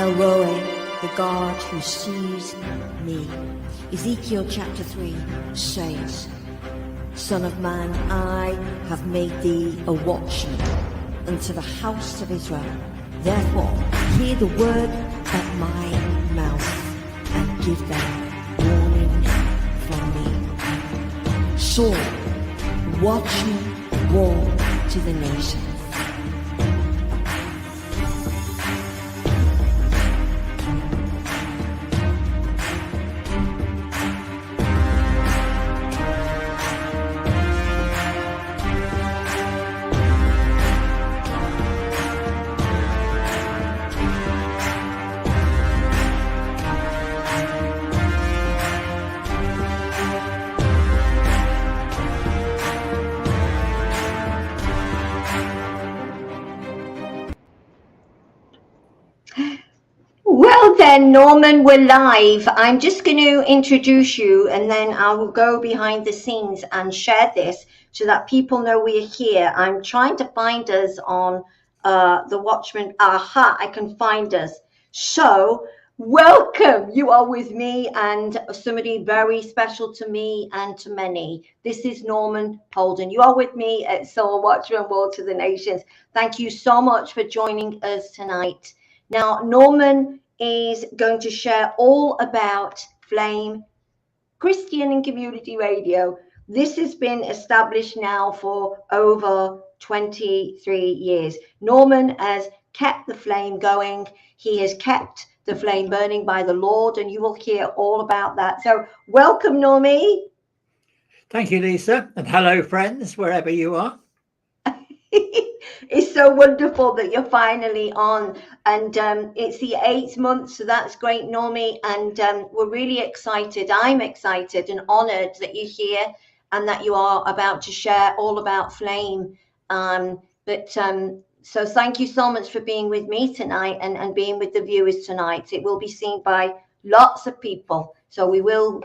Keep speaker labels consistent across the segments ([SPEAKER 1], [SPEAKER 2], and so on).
[SPEAKER 1] El Roe, the God who sees me. Ezekiel chapter 3 says, Son of man, I have made thee a watchman unto the house of Israel. Therefore, hear the word of my mouth and give them warning from me. Soar, watchman, war to the nations.
[SPEAKER 2] Well then, Norman, we're live. I'm just going to introduce you and then I will go behind the scenes and share this so that people know we're here. I'm trying to find us on the Watchman. Aha, I can find us. So welcome. You are with me and somebody very special to me and to many. This is Norman Polden. You are with me at Soar, Watchman, War to the Nations. Thank you so much for joining us tonight. Now, Norman is going to share all about Flame Christian and Community Radio. This has been established now for over 23 years. Norman has kept the flame going. He has kept the flame burning by the Lord, and you will hear all about that. So welcome, Normie.
[SPEAKER 3] Thank you, Lisa. And hello, friends, wherever you are.
[SPEAKER 2] It's so wonderful that you're finally on, and it's the 8th month, so that's great, Normie, and we're really excited. I'm excited and honored that you're here and that you are about to share all about Flame. So thank you so much for being with me tonight and being with the viewers tonight. It will be seen by lots of people, so we will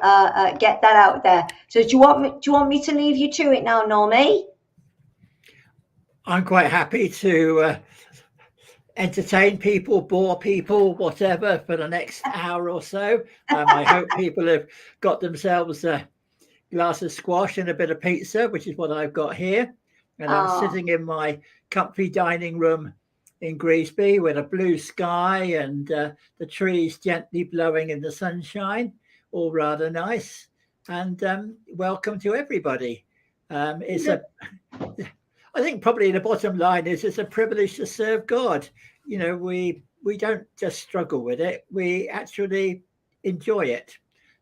[SPEAKER 2] get that out there. So do you want me to leave you to it now, Normie?
[SPEAKER 3] I'm quite happy to entertain people, bore people, whatever, for the next hour or so. I hope people have got themselves a glass of squash and a bit of pizza, which is what I've got here. And I'm sitting in my comfy dining room in Greasby with a blue sky and the trees gently blowing in the sunshine, all rather nice. And welcome to everybody. I think probably the bottom line is it's a privilege to serve God. You know, we don't just struggle with it. We actually enjoy it.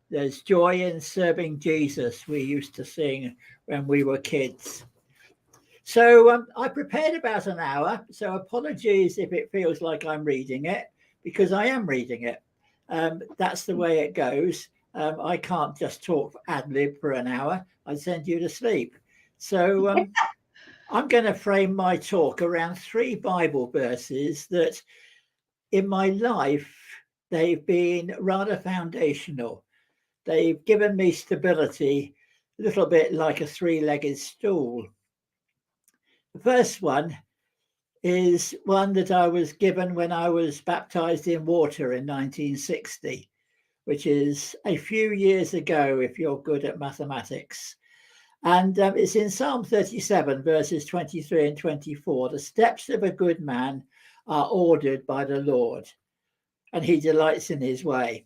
[SPEAKER 3] There's joy in serving Jesus, we used to sing when we were kids. So I prepared about an hour. So apologies if it feels like I'm reading it, because I am reading it. That's the way it goes. I can't just talk ad lib for an hour. I'd send you to sleep. So I'm going to frame my talk around 3 Bible verses that in my life, they've been rather foundational. They've given me stability, a little bit like a 3-legged stool. The first one is one that I was given when I was baptized in water in 1960, which is a few years ago, if you're good at mathematics. And it's in Psalm 37, verses 23 and 24. The steps of a good man are ordered by the Lord, and he delights in his way.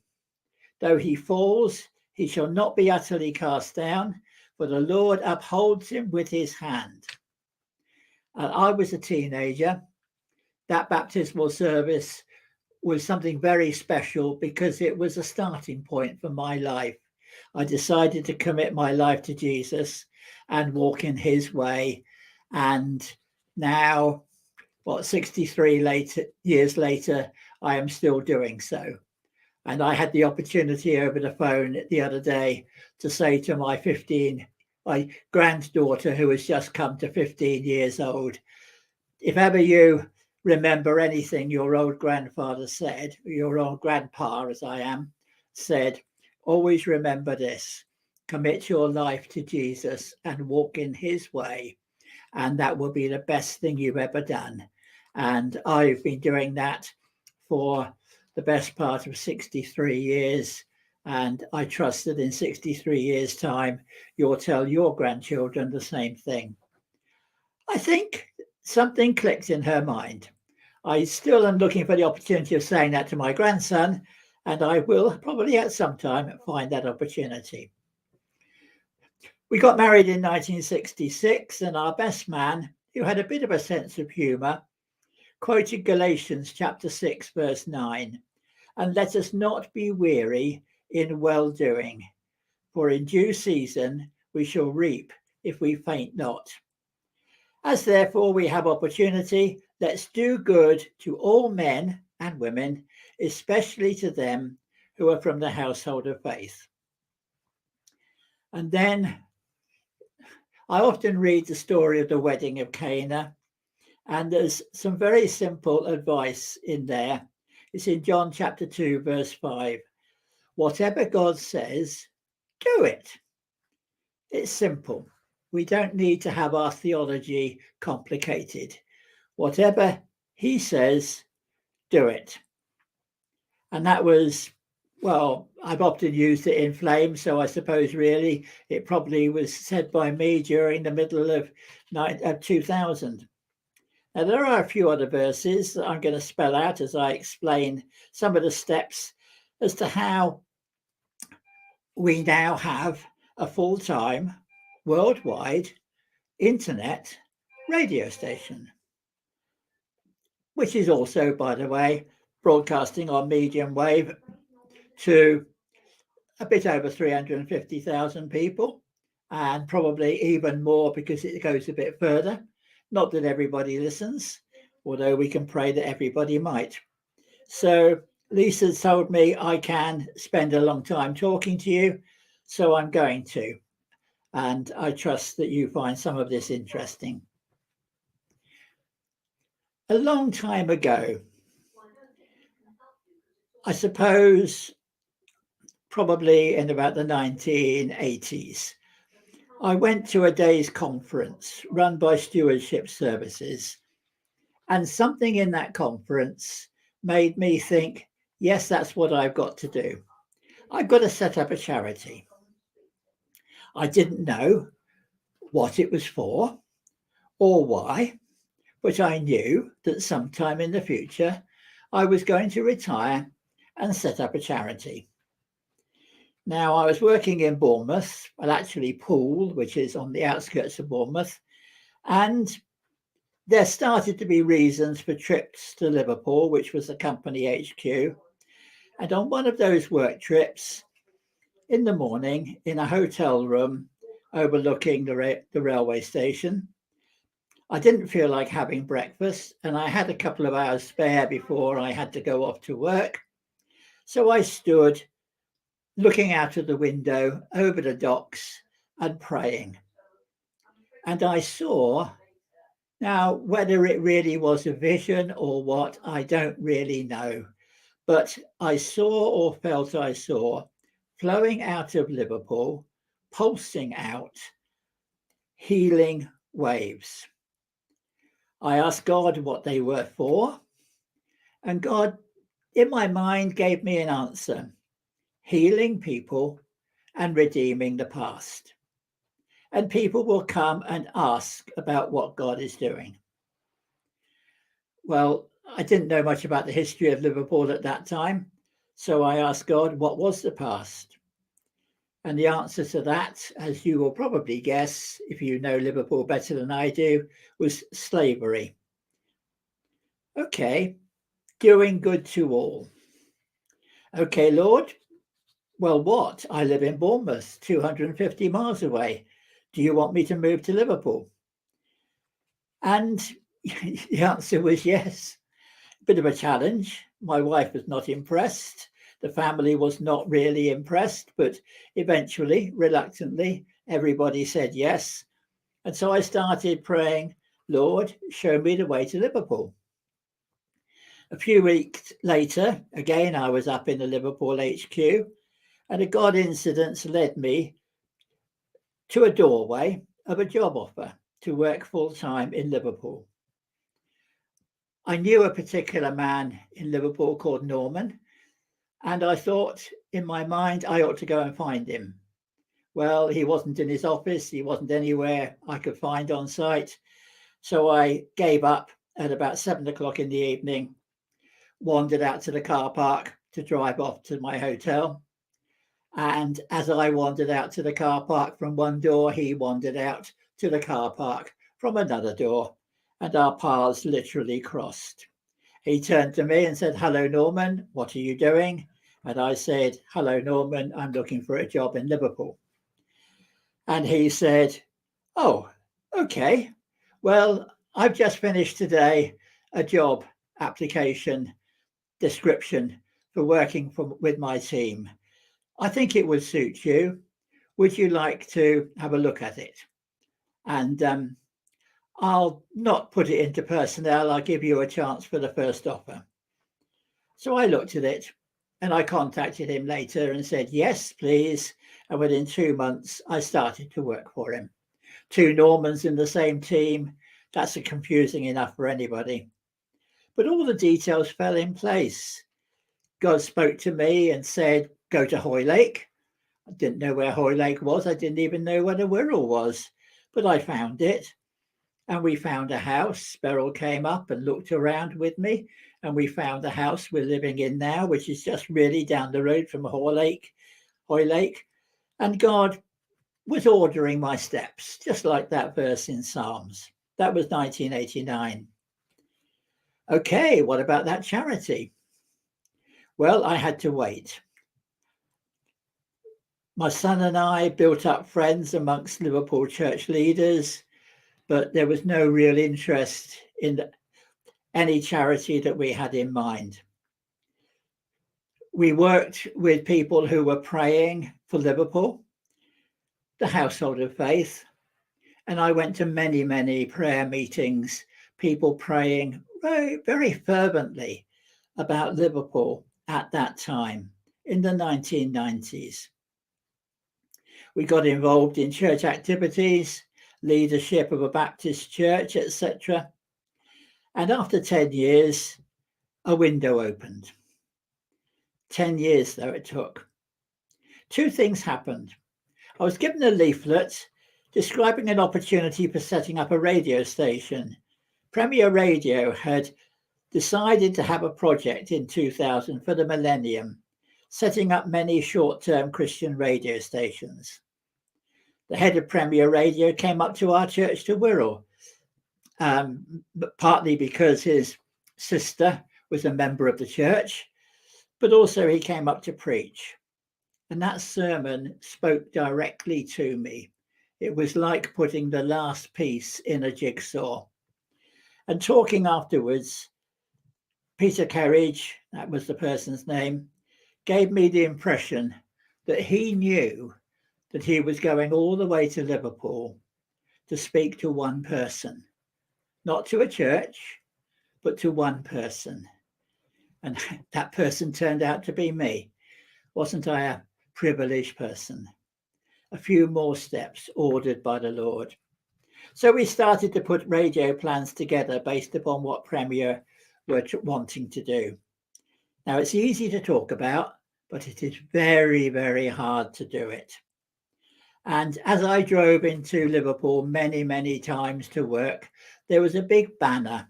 [SPEAKER 3] Though he falls, he shall not be utterly cast down, for the Lord upholds him with his hand. And I was a teenager. That baptismal service was something very special because it was a starting point for my life. I decided to commit my life to Jesus and walk in his way. And now, 63 years later, I am still doing so. And I had the opportunity over the phone the other day to say to my granddaughter, who has just come to 15 years old, if ever you remember anything your old grandfather said, your old grandpa, as I am, said, always remember this: commit your life to Jesus and walk in his way, and that will be the best thing you've ever done. And I've been doing that for the best part of 63 years. And I trust that in 63 years' time, you'll tell your grandchildren the same thing. I think something clicked in her mind. I still am looking for the opportunity of saying that to my grandson, and I will probably at some time find that opportunity. We got married in 1966, and our best man, who had a bit of a sense of humour, quoted Galatians chapter 6, verse 9, and let us not be weary in well-doing, for in due season we shall reap if we faint not. As therefore we have opportunity, let's do good to all men and women, especially to them who are from the household of faith. And then I often read the story of the wedding of Cana, and there's some very simple advice in there. It's in John chapter 2, verse 5. Whatever God says, do it. It's simple. We don't need to have our theology complicated. Whatever he says, do it. And that was, well, I've often used it in Flame, so I suppose really it probably was said by me during the middle of 2000. Now, there are a few other verses that I'm going to spell out as I explain some of the steps as to how we now have a full-time, worldwide internet radio station, which is also, by the way, broadcasting on medium wave to a bit over 350,000 people, and probably even more because it goes a bit further. Not that everybody listens, although we can pray that everybody might. So Lisa told me I can spend a long time talking to you, so I'm going to. And I trust that you find some of this interesting. A long time ago, I suppose probably in about the 1980s, I went to a day's conference run by Stewardship Services, and something in that conference made me think, yes, that's what I've got to do. I've got to set up a charity. I didn't know what it was for or why, but I knew that sometime in the future I was going to retire and set up a charity. Now, I was working in Bournemouth, well, actually Poole, which is on the outskirts of Bournemouth, and there started to be reasons for trips to Liverpool, which was the company HQ. And on one of those work trips, in the morning, in a hotel room overlooking the railway station, I didn't feel like having breakfast, and I had a couple of hours spare before I had to go off to work. So I stood looking out of the window over the docks and praying. And I saw, now whether it really was a vision or what, I don't really know, but I saw or felt I saw flowing out of Liverpool, pulsing out, healing waves. I asked God what they were for, and God, in my mind, gave me an answer: healing people and redeeming the past. And people will come and ask about what God is doing. Well, I didn't know much about the history of Liverpool at that time, so I asked God, what was the past? And the answer to that, as you will probably guess, if you know Liverpool better than I do, was slavery. Okay, doing good to all. Okay, Lord, well, what? I live in Bournemouth, 250 miles away. Do you want me to move to Liverpool? And the answer was yes. Bit of a challenge. My wife was not impressed. The family was not really impressed, but eventually, reluctantly, everybody said yes. And so I started praying, Lord, show me the way to Liverpool. A few weeks later, again, I was up in the Liverpool HQ, and a God incident led me to a doorway of a job offer to work full-time in Liverpool. I knew a particular man in Liverpool called Norman, And I thought in my mind, I ought to go and find him. Well, he wasn't in his office. He wasn't anywhere I could find on site. So I gave up at about 7 o'clock in the evening, wandered out to the car park to drive off to my hotel. And as I wandered out to the car park from one door, he wandered out to the car park from another door, and our paths literally crossed. He turned to me and said, "Hello, Norman, what are you doing?" And I said, "Hello, Norman, I'm looking for a job in Liverpool." And he said, "Oh, okay. Well, I've just finished today a job application description for working with my team. I think it would suit you. Would you like to have a look at it? And I'll not put it into personnel. I'll give you a chance for the first offer." So I looked at it and I contacted him later and said, "Yes, please." And within 2 months, I started to work for him. 2 Normans in the same team. That's confusing enough for anybody. But all the details fell in place. God spoke to me and said, "Go to Hoylake." I didn't know where Hoylake was. I didn't even know where the Wirral was, but I found it. And we found a house. Beryl came up and looked around with me, and we found the house we're living in now, which is just really down the road from Hoylake. And God was ordering my steps, just like that verse in Psalms. That was 1989. Okay, what about that charity? Well, I had to wait. My son and I built up friends amongst Liverpool church leaders, but there was no real interest in any charity that we had in mind. We worked with people who were praying for Liverpool, the Household of Faith, and I went to many, many prayer meetings, people praying very, very fervently about Liverpool at that time in the 1990s. We got involved in church activities, leadership of a Baptist church, etc. And after 10 years, a window opened. 10 years, though, it took. 2 things happened. I was given a leaflet describing an opportunity for setting up a radio station. Premier Radio had decided to have a project in 2000 for the millennium, setting up many short-term Christian radio stations. The head of Premier Radio came up to our church to Wirral, partly because his sister was a member of the church, but also he came up to preach. And that sermon spoke directly to me. It was like putting the last piece in a jigsaw. And talking afterwards, Peter Kerridge, that was the person's name, gave me the impression that he knew that he was going all the way to Liverpool to speak to one person, not to a church, but to one person. And that person turned out to be me. Wasn't I a privileged person? A few more steps ordered by the Lord. So we started to put radio plans together based upon what Premier were wanting to do. Now, it's easy to talk about, but it is very, very hard to do it. And as I drove into Liverpool many, many times to work, there was a big banner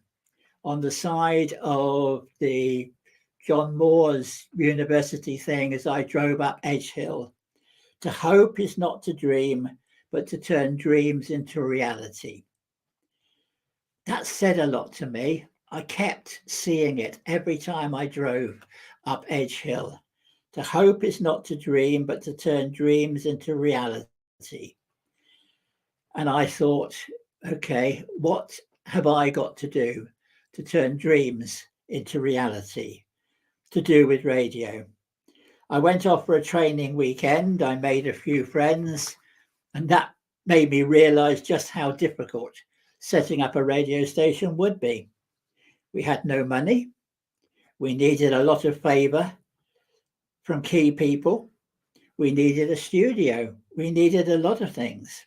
[SPEAKER 3] on the side of the John Moore's university thing as I drove up Edge Hill. To hope is not to dream, but to turn dreams into reality. That said a lot to me. I kept seeing it every time I drove up Edge Hill. To hope is not to dream, but to turn dreams into reality. And I thought, okay, what have I got to do to turn dreams into reality, to do with radio? I went off for a training weekend. I made a few friends, and that made me realize just how difficult setting up a radio station would be. We had no money. We needed a lot of favor from key people. We needed a studio. We needed a lot of things.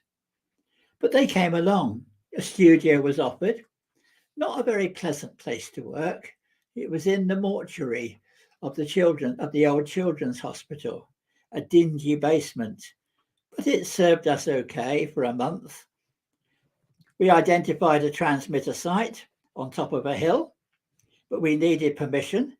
[SPEAKER 3] But they came along. A studio was offered. Not a very pleasant place to work. It was in the mortuary of the old children's hospital, a dingy basement, but it served us okay for a month. We identified a transmitter site on top of a hill, but we needed permission.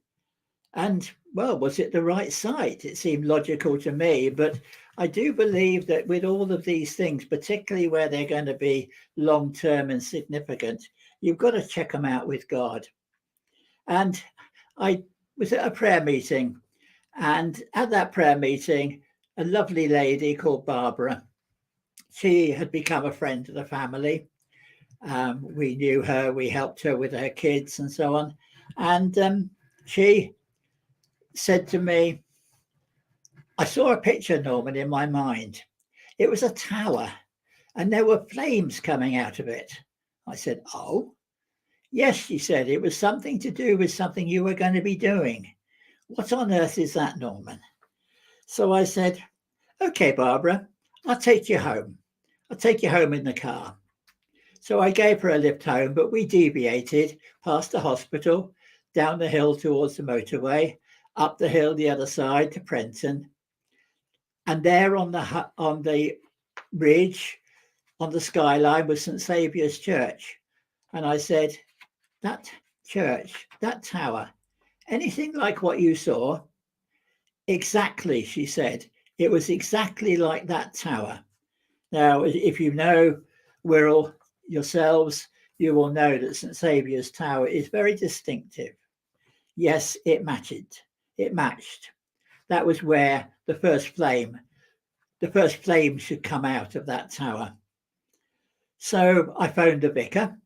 [SPEAKER 3] And, well, was it the right site? It seemed logical to me, but I do believe that with all of these things, particularly where they're going to be long-term and significant, you've got to check them out with God. And I was at a prayer meeting, and at that prayer meeting, a lovely lady called Barbara, she had become a friend of the family. We knew her, we helped her with her kids and so on. And she said to me, I saw a picture, Norman, in my mind. It was a tower and there were flames coming out of it. I said, oh, yes, she said, it was something to do with something you were going to be doing. What on earth is that, Norman? So I said, okay, Barbara, I'll take you home. I'll take you home in the car. So I gave her a lift home, but we deviated past the hospital, down the hill towards the motorway, up the hill the other side to Prenton. And there on the ridge, on the skyline, was St. Saviour's Church. And I said, that church, that tower, anything like what you saw? Exactly, she said. It was exactly like that tower. Now, if you know Wirral yourselves, you will know that St. Saviour's Tower is very distinctive. Yes, it matched. It matched. That was where the first flame should come out of that tower. So I phoned the vicar,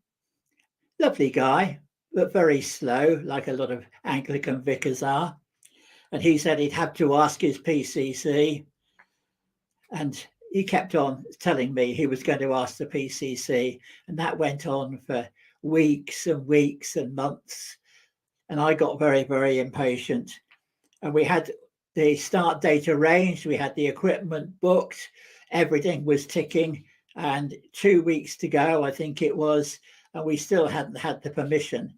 [SPEAKER 3] lovely guy, but very slow, like a lot of Anglican vicars are. And he said he'd have to ask his PCC. And he kept on telling me he was going to ask the PCC. And that went on for weeks and weeks and months. And I got very, very impatient. And we had the start date arranged. We had the equipment booked. Everything was ticking. And 2 weeks to go, I think it was. And we still hadn't had the permission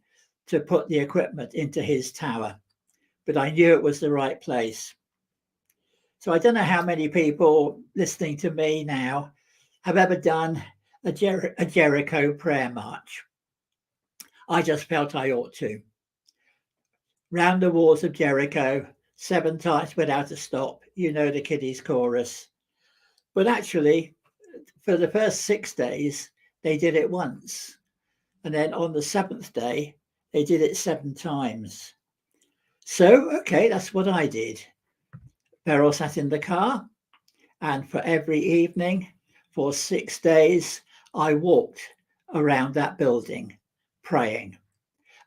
[SPEAKER 3] to put the equipment into his tower. But I knew it was the right place. So I don't know how many people listening to me now have ever done a Jericho prayer march. I just felt I ought to. Round the walls of Jericho, 7 times without a stop. You know the kiddies chorus. But actually, for the first 6 days, they did it once. And then on the 7th day, they did it 7 times. So, okay, that's what I did. Beryl sat in the car, and for every evening for 6 days, I walked around that building praying.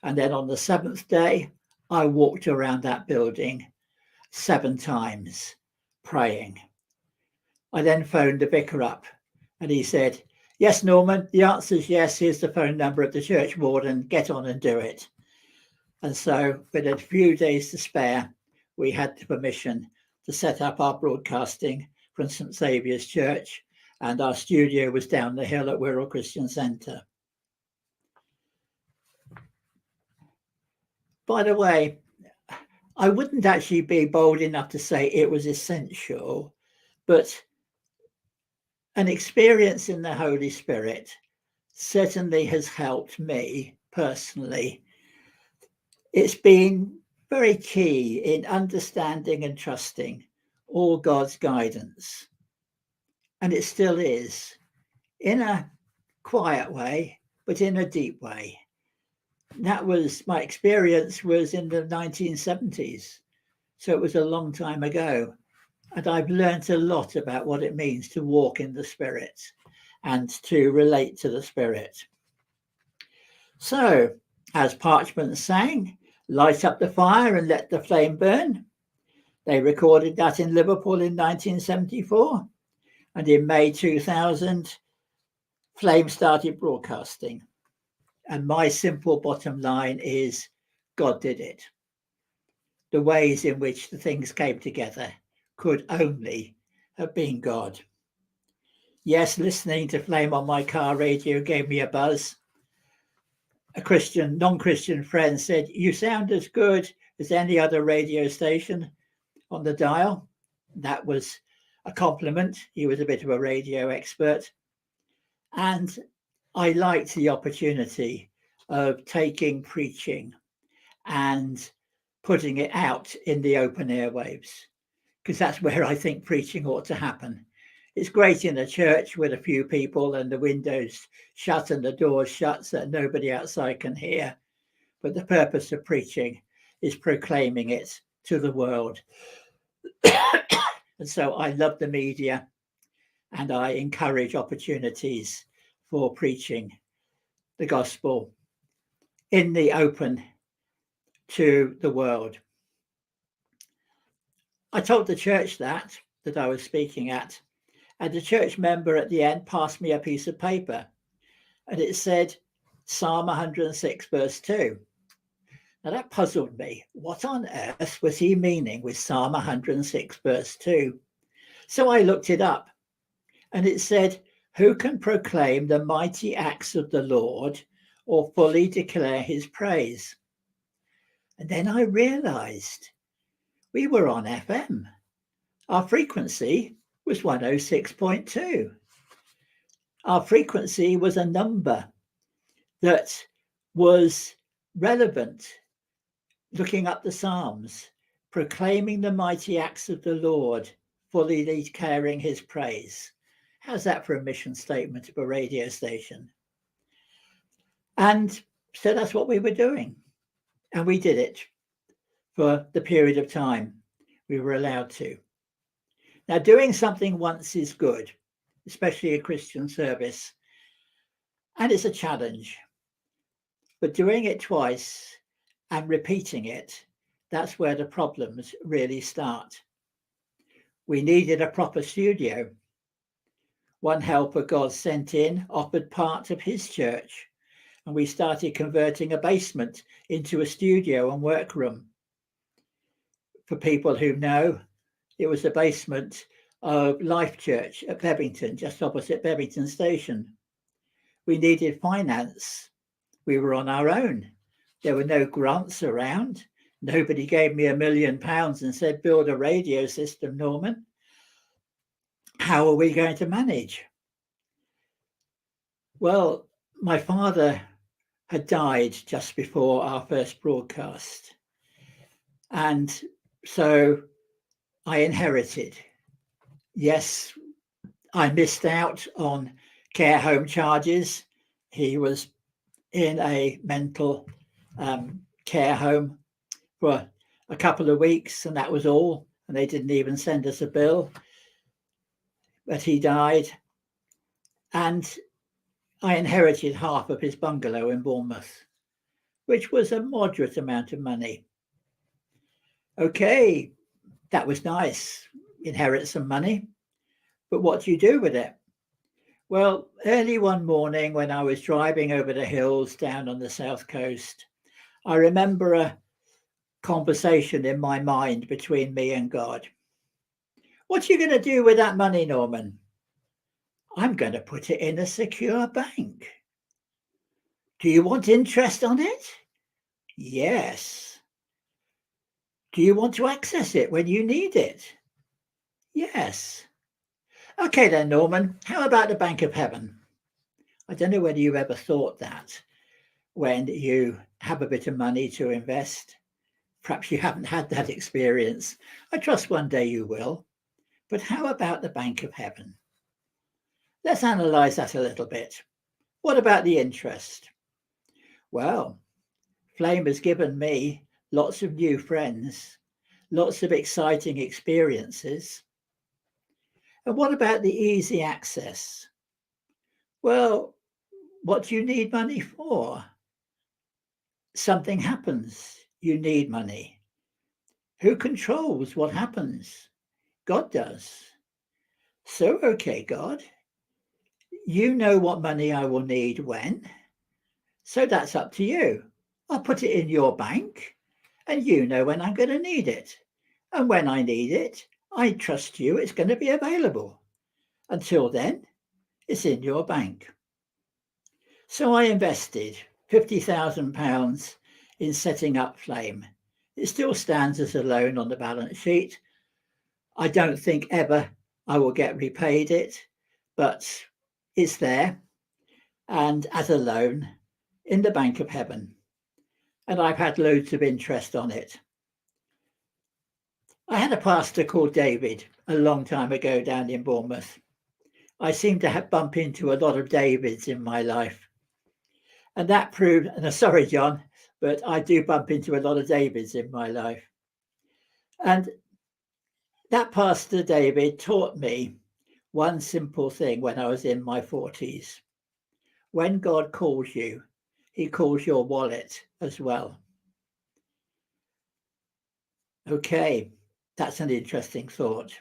[SPEAKER 3] And then on the 7th day, I walked around that building 7 times praying. I then phoned the vicar up and he said, yes, Norman, the answer is yes. Here's the phone number of the church warden. Get on and do it. And so with a few days to spare, we had the permission to set up our broadcasting from St. Saviour's Church, and our studio was down the hill at Wirral Christian Centre. By the way, I wouldn't actually be bold enough to say it was essential, but an experience in the Holy Spirit certainly has helped me personally. It's been very key in understanding and trusting all God's guidance. And it still is, in a quiet way, but in a deep way. That was, my experience was in the 1970s. So it was a long time ago. And I've learned a lot about what it means to walk in the Spirit and to relate to the Spirit. So, as Parchment sang, light up the fire and let the flame burn. They recorded that in Liverpool in 1974. And in May 2000, Flame started broadcasting. And my simple bottom line is God did it. The ways in which the things came together could only have been God. Yes, listening to Flame on my car radio gave me a buzz. A non-Christian friend said, you sound as good as any other radio station on the dial. That was a compliment. He was a bit of a radio expert. And I liked the opportunity of taking preaching and putting it out in the open airwaves, because that's where I think preaching ought to happen. It's great in a church with a few people and the windows shut and the doors shut so that nobody outside can hear. But the purpose of preaching is proclaiming it to the world. And so I love the media, and I encourage opportunities for preaching the gospel in the open to the world. I told the church that I was speaking at, and the church member at the end passed me a piece of paper, and it said Psalm 106 verse 2. Now that puzzled me. What on earth was he meaning with Psalm 106 verse 2? So I looked it up, and it said, who can proclaim the mighty acts of the Lord or fully declare his praise? And then I realized we were on FM. Our frequency was 106.2. Our frequency was a number that was relevant, looking up the Psalms, proclaiming the mighty acts of the Lord, fully declaring his praise. How's that for a mission statement of a radio station? And so that's what we were doing. And we did it for the period of time we were allowed to. Now, doing something once is good, especially a Christian service, and it's a challenge. But doing it twice and repeating it, that's where the problems really start. We needed a proper studio. One helper God sent in offered part of his church, and we started converting a basement into a studio and workroom. For people who know, it was the basement of Life Church at Bebington, just opposite Bebington Station. We needed finance. We were on our own. There were no grants around. Nobody gave me £1 million and said, build a radio system, Norman. How are we going to manage? Well, my father had died just before our first broadcast. And so I inherited. Yes, I missed out on care home charges. He was in a mental care home for a couple of weeks, and that was all. And they didn't even send us a bill. But he died. And I inherited half of his bungalow in Bournemouth, which was a moderate amount of money. Okay, that was nice. Inherit some money. But what do you do with it? Well, early one morning when I was driving over the hills down on the south coast, I remember a conversation in my mind between me and God. What are you going to do with that money, Norman? I'm going to put it in a secure bank. Do you want interest on it? Yes. Do you want to access it when you need it? Yes. Okay then, Norman, how about the Bank of Heaven? I don't know whether you've ever thought that when you have a bit of money to invest. Perhaps you haven't had that experience. I trust one day you will. But how about the Bank of Heaven? Let's analyze that a little bit. What about the interest? Well, Flame has given me lots of new friends, lots of exciting experiences. And what about the easy access? Well, what do you need money for? Something happens, you need money. Who controls what happens? God does. So, okay, God, you know what money I will need when. So that's up to you. I'll put it in your bank, and you know when I'm going to need it. And when I need it, I trust you it's going to be available. Until then, it's in your bank. So I invested £50,000 in setting up Flame. It still stands as a loan on the balance sheet. I don't think ever I will get repaid it, but it's there and as a loan in the bank of heaven. And I've had loads of interest on it. I had a pastor called David a long time ago down in Bournemouth. I seem to bump into a lot of Davids in my life. And that proved, and sorry, John, but I do bump into a lot of Davids in my life. And that pastor David taught me one simple thing when I was in my 40s. When God calls you, he calls your wallet as well. Okay, that's an interesting thought.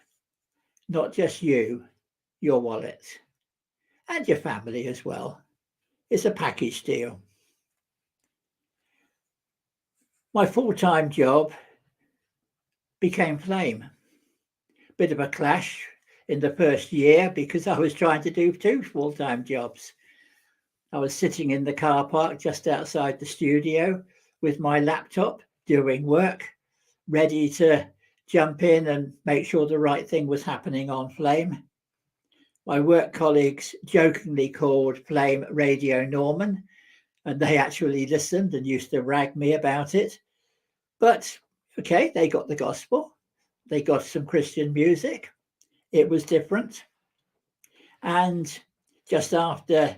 [SPEAKER 3] Not just you, your wallet, and your family as well. It's a package deal. My full-time job became Flame. Bit of a clash in the first year because I was trying to do 2 full-time jobs. I was sitting in the car park just outside the studio with my laptop doing work, ready to jump in and make sure the right thing was happening on Flame. My work colleagues jokingly called Flame Radio Norman, and they actually listened and used to rag me about it. But okay, they got the gospel. They got some Christian music. It was different. And just after,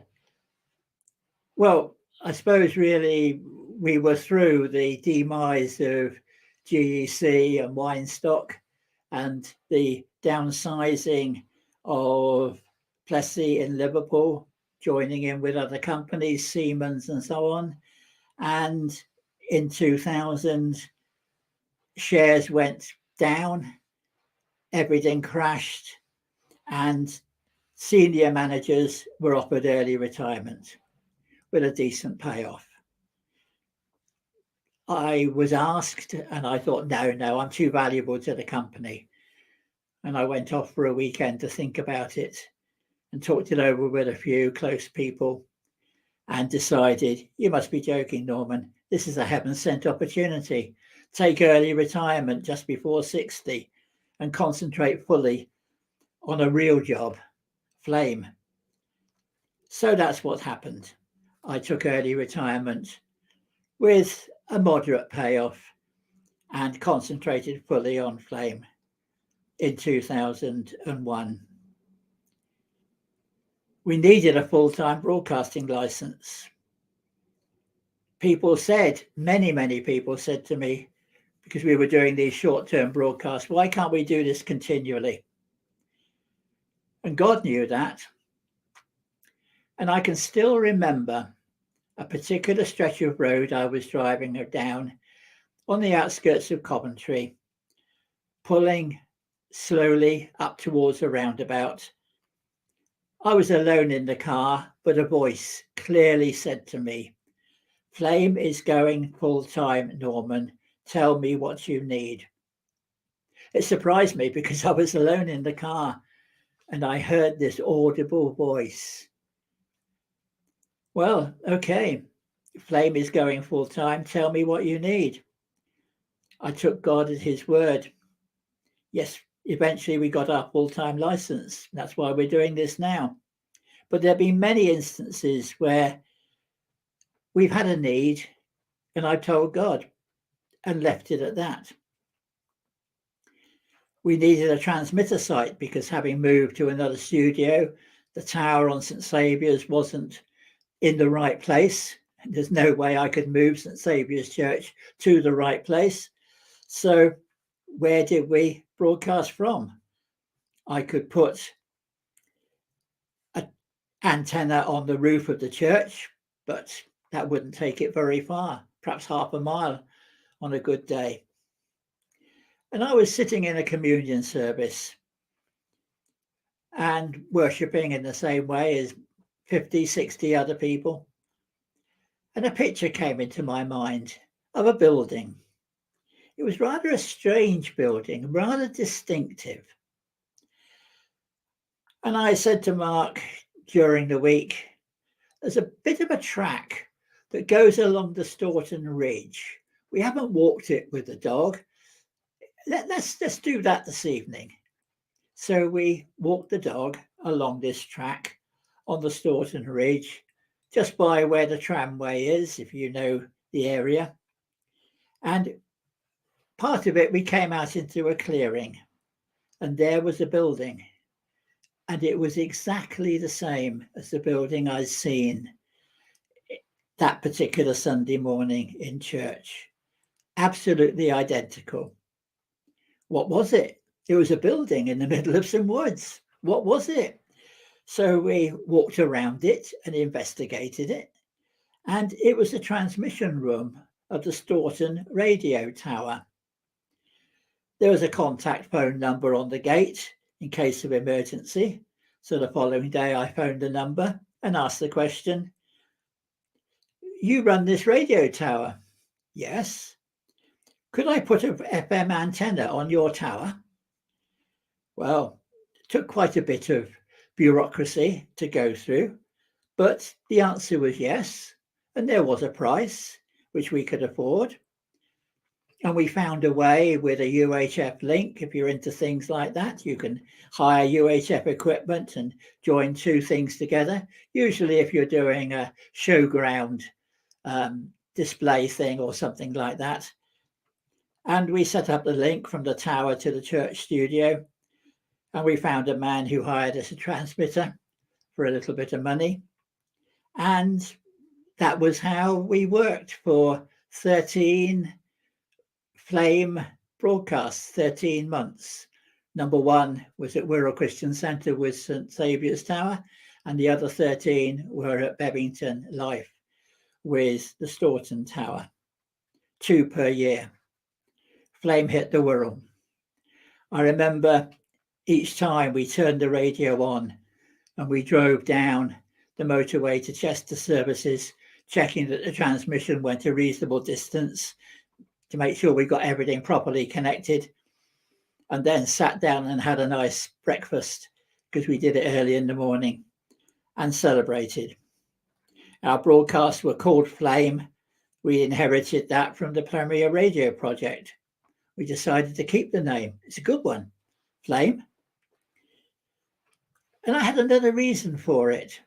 [SPEAKER 3] well, I suppose really we were through the demise of GEC and Weinstock and the downsizing of Plessy in Liverpool, joining in with other companies, Siemens and so on. And in 2000, shares went down, everything crashed, and senior managers were offered early retirement with a decent payoff. I was asked, and I thought, no, I'm too valuable to the company. And I went off for a weekend to think about it and talked it over with a few close people and decided, you must be joking, Norman. This is a heaven-sent opportunity. Take early retirement just before 60 and concentrate fully on a real job, Flame. So that's what happened. I took early retirement with a moderate payoff and concentrated fully on Flame in 2001. We needed a full-time broadcasting license. People said, many people said to me, because we were doing these short-term broadcasts, why can't we do this continually? And God knew that. And I can still remember a particular stretch of road I was driving down on the outskirts of Coventry, pulling slowly up towards a roundabout. I was alone in the car, but a voice clearly said to me, Flame is going full-time, Norman. Tell me what you need. It surprised me because I was alone in the car and I heard this audible voice. Well, okay, Flame is going full-time. Tell me what you need. I took God at his word. Yes, eventually we got our full-time license. That's why we're doing this now. But there have been many instances where we've had a need and I told God and left it at that. We needed a transmitter site because having moved to another studio, the tower on St. Saviour's wasn't in the right place. There's no way I could move St. Saviour's Church to the right place. So where did we broadcast from? I could put an antenna on the roof of the church, but that wouldn't take it very far, perhaps half a mile on a good day. And I was sitting in a communion service and worshipping in the same way as 50, 60 other people. And a picture came into my mind of a building. It was rather a strange building, rather distinctive. And I said to Mark during the week, there's a bit of a track that goes along the Staunton Ridge. We haven't walked it with the dog. Let's do that this evening. So we walked the dog along this track on the Staunton Ridge, just by where the tramway is, if you know the area. And part of it, we came out into a clearing, and there was a building. And it was exactly the same as the building I'd seen that particular Sunday morning in church. Absolutely identical. What was it? It was a building in the middle of some woods. What was it? So we walked around it and investigated it. And it was the transmission room of the Staunton radio tower. There was a contact phone number on the gate in case of emergency. So the following day I phoned the number and asked the question, "You run this radio tower?" "Yes." "Could I put an FM antenna on your tower?" Well, it took quite a bit of bureaucracy to go through, but the answer was yes, and there was a price which we could afford. And we found a way with a UHF link. If you're into things like that, you can hire UHF equipment and join two things together. Usually if you're doing a showground display thing or something like that. And we set up the link from the tower to the church studio. And we found a man who hired us a transmitter for a little bit of money. And that was how we worked for 13 Flame broadcasts, 13 months. Number one was at Wirral Christian Centre with St Saviour's Tower, and the other 13 were at Bebington Life with the Staunton Tower. 2 per year. Flame hit the Wirral. I remember each time we turned the radio on and we drove down the motorway to Chester services, checking that the transmission went a reasonable distance to make sure we got everything properly connected, and then sat down and had a nice breakfast because we did it early in the morning and celebrated. Our broadcasts were called Flame. We inherited that from the Premier Radio Project. We decided to keep the name. It's a good one, Flame. And I had another reason for it.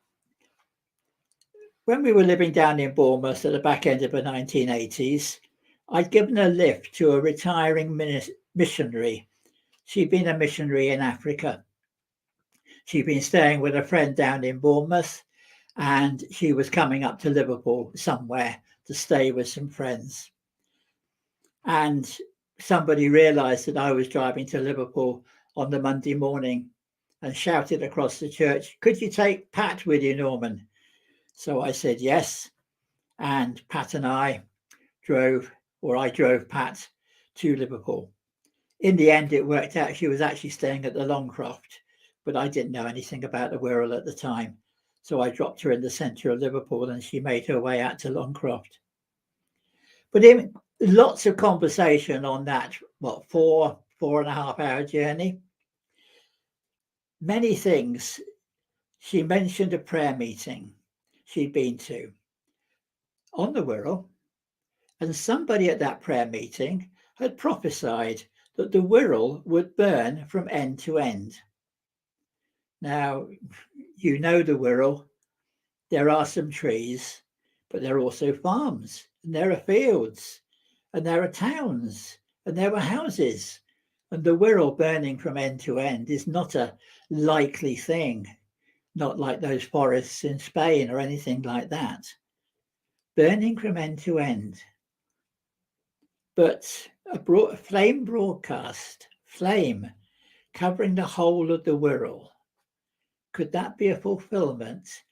[SPEAKER 3] When we were living down in Bournemouth at the back end of the 1980s, I'd given a lift to a retiring missionary. She'd been a missionary in Africa. She'd been staying with a friend down in Bournemouth, and she was coming up to Liverpool somewhere to stay with some friends. And somebody realised that I was driving to Liverpool on the Monday morning and shouted across the church, "Could you take Pat with you, Norman?" So I said yes, and Pat and I drove Pat to Liverpool. In the end, it worked out. She was actually staying at the Longcroft, but I didn't know anything about the Wirral at the time. So I dropped her in the centre of Liverpool and she made her way out to Longcroft. But in lots of conversation on that, 4.5 hour journey, many things. She mentioned a prayer meeting she'd been to on the Wirral. And somebody at that prayer meeting had prophesied that the Wirral would burn from end to end. Now, you know the Wirral. There are some trees, but there are also farms, and there are fields, and there are towns, and there are houses. And the Wirral burning from end to end is not a likely thing, not like those forests in Spain or anything like that. Burning from end to end. But a Flame broadcast, Flame, covering the whole of the Wirral, could that be a fulfillment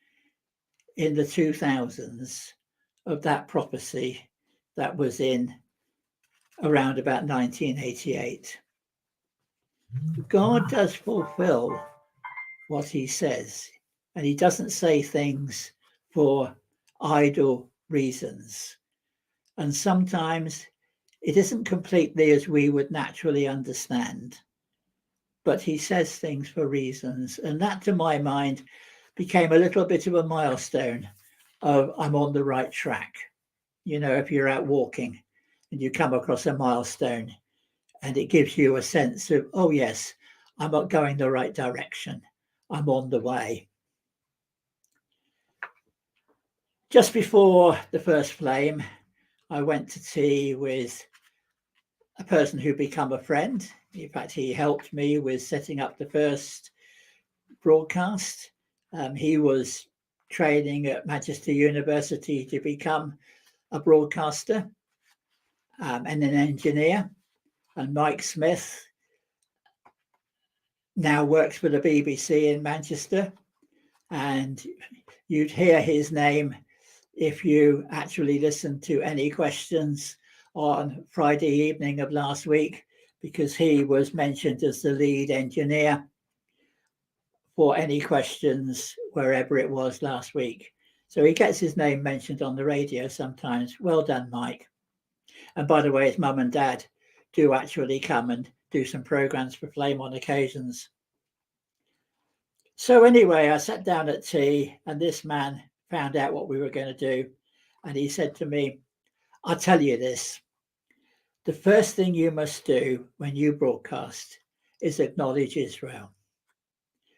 [SPEAKER 3] in the 2000s of that prophecy that was in around about 1988? God does fulfill what he says, and he doesn't say things for idle reasons. And sometimes it isn't completely as we would naturally understand, but he says things for reasons. And that, to my mind, became a little bit of a milestone of I'm on the right track. You know, if you're out walking and you come across a milestone, and it gives you a sense of, oh yes, I'm not going the right direction. I'm on the way. Just before the first flame, I went to tea with a person who became a friend. In fact, he helped me with setting up the first broadcast. He was training at Manchester University to become a broadcaster and an engineer. And Mike Smith now works for the BBC in Manchester. And you'd hear his name if you actually listened to any questions on Friday evening of last week, because he was mentioned as the lead engineer for any questions wherever it was last week. So he gets his name mentioned on the radio sometimes. Well done, Mike. And by the way, his mum and dad do actually come and do some programs for Flame on occasions. So anyway, I sat down at tea, and this man found out what we were going to do. And he said to me, I'll tell you this. The first thing you must do when you broadcast is acknowledge Israel.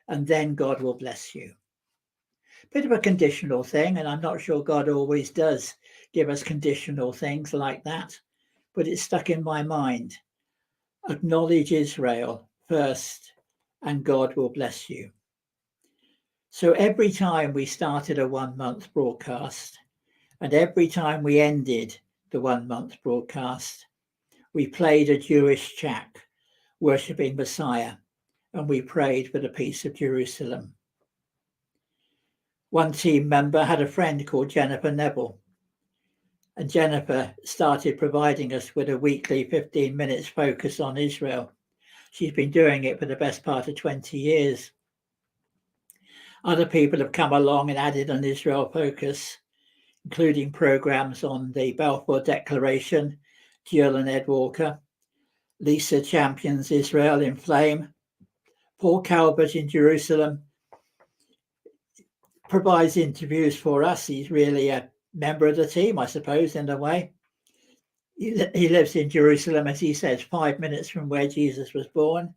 [SPEAKER 3] And then God will bless you. Bit of a conditional thing, and I'm not sure God always does give us conditional things like that, but it's stuck in my mind. Acknowledge Israel first, and God will bless you. So every time we started a 1 month broadcast, and every time we ended the 1 month broadcast, we played a Jewish track, worshipping Messiah, and we prayed for the peace of Jerusalem. One team member had a friend called Jennifer Neville, and Jennifer started providing us with a weekly 15 minutes focus on Israel. She's been doing it for the best part of 20 years. Other people have come along and added an Israel focus, including programs on the Balfour Declaration, Jill and Ed Walker. Lisa champions Israel in Flame. Paul Calvert in Jerusalem provides interviews for us. He's really a member of the team, I suppose, in a way. He lives in Jerusalem, as he says, 5 minutes from where Jesus was born.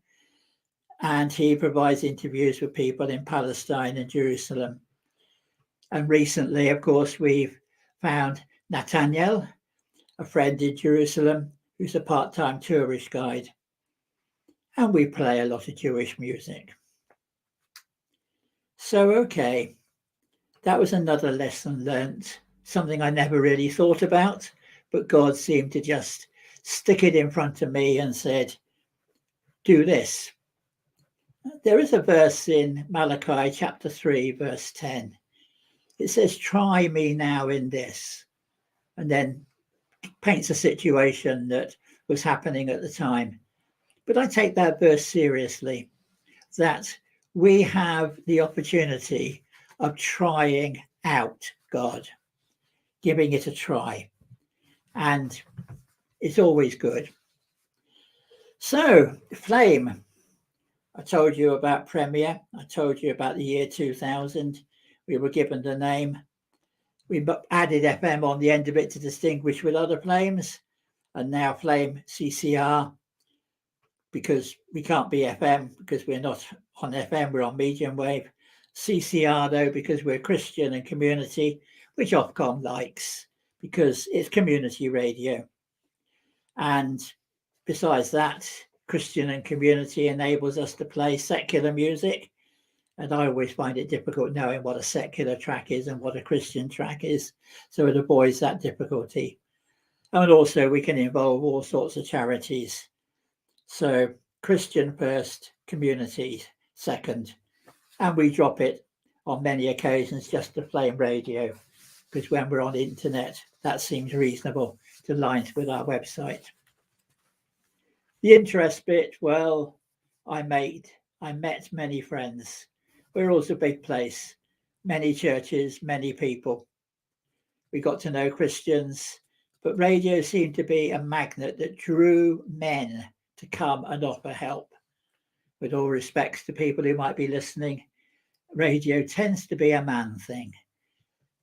[SPEAKER 3] And he provides interviews with people in Palestine and Jerusalem. And recently, of course, we've found Nathaniel, a friend in Jerusalem, who's a part-time tourist guide. And we play a lot of Jewish music. So, okay, that was another lesson learnt, something I never really thought about, but God seemed to just stick it in front of me and said, do this. There is a verse in Malachi chapter 3, verse 10. It says, try me now in this, and then paints a situation that was happening at the time. But I take that verse seriously, that we have the opportunity of trying out God, giving it a try, and it's always good. So, Flame, I told you about Premier, I told you about the year 2000, we were given the name. We added FM on the end of it to distinguish with other flames, and now Flame CCR, because we can't be FM because we're not on FM, we're on medium wave. CCR though, because we're Christian and community, which Ofcom likes because it's community radio. And besides that, Christian and community enables us to play secular music. And I always find it difficult knowing what a secular track is and what a Christian track is. So it avoids that difficulty. And also we can involve all sorts of charities. So Christian first, community second. And we drop it on many occasions just to Flame Radio, because when we're on the internet, that seems reasonable to line with our website. The interest bit, well, I met many friends. Wirral's a big place, many churches, many people. We got to know Christians, but radio seemed to be a magnet that drew men to come and offer help. With all respects to people who might be listening, radio tends to be a man thing.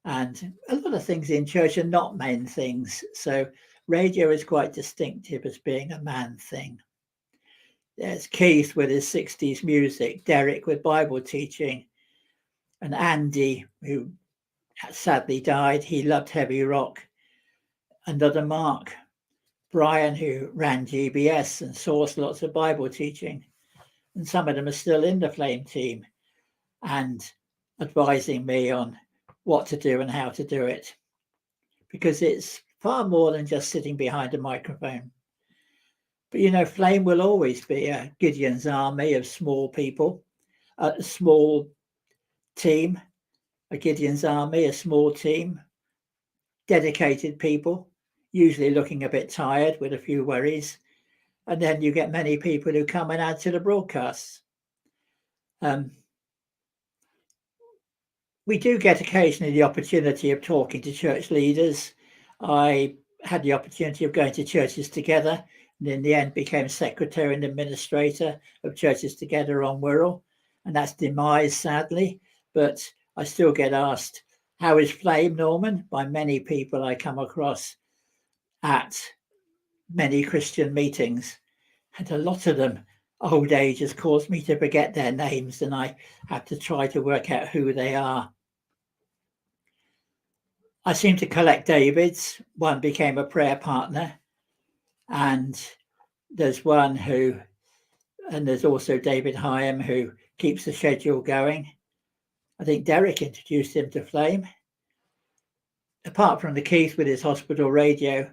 [SPEAKER 3] And a lot of things in church are not men things. So radio is quite distinctive as being a man thing. There's Keith with his 60s music, Derek with Bible teaching, and Andy, who sadly died. He loved heavy rock. Another Mark, Brian, who ran GBS and sourced lots of Bible teaching. And some of them are still in the Flame team and advising me on what to do and how to do it. Because it's far more than just sitting behind a microphone. But, Flame will always be a Gideon's army of small people, a small team, a Gideon's army, a small team, dedicated people, usually looking a bit tired with a few worries. And then you get many people who come and add to the broadcasts. We do get occasionally the opportunity of talking to church leaders. I had the opportunity of going to Churches Together, and in the end became secretary and administrator of Churches Together on Wirral, and that's demise, sadly. But I still get asked, how is Flame, Norman? By many people I come across at many Christian meetings. And a lot of them, old age has caused me to forget their names, and I have to try to work out who they are. I seem to collect David's. One became a prayer partner, and there's one and there's also David Hyam, who keeps the schedule going. I think Derek introduced him to Flame. Apart from the Keith with his hospital radio,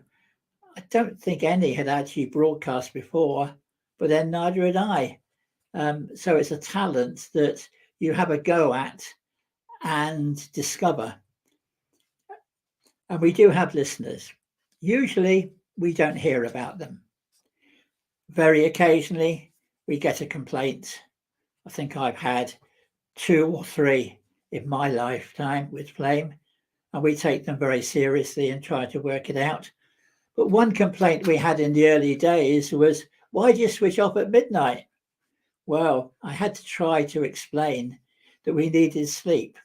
[SPEAKER 3] I don't think any had actually broadcast before, but then neither had I. So it's a talent that you have a go at and discover. And we do have listeners. Usually we don't hear about them. Very occasionally we get a complaint. I think I've had 2 or 3 in my lifetime with Flame, and we take them very seriously and try to work it out. But one complaint we had in the early days was, why do you switch off at midnight? Well, I had to try to explain that we needed sleep.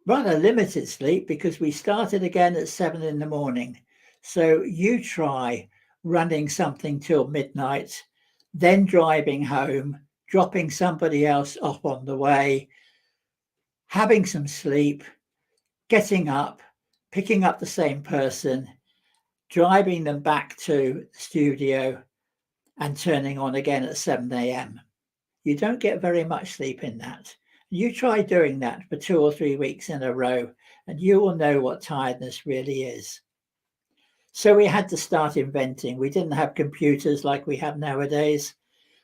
[SPEAKER 3] Rather limited sleep, because we started again at 7 in the morning. So you try running something till midnight, then driving home, dropping somebody else off on the way, having some sleep, getting up, picking up the same person, driving them back to the studio and turning on again at 7 a.m. You don't get very much sleep in that. You try doing that for 2 or 3 weeks in a row, and you will know what tiredness really is. So we had to start inventing. We didn't have computers like we have nowadays,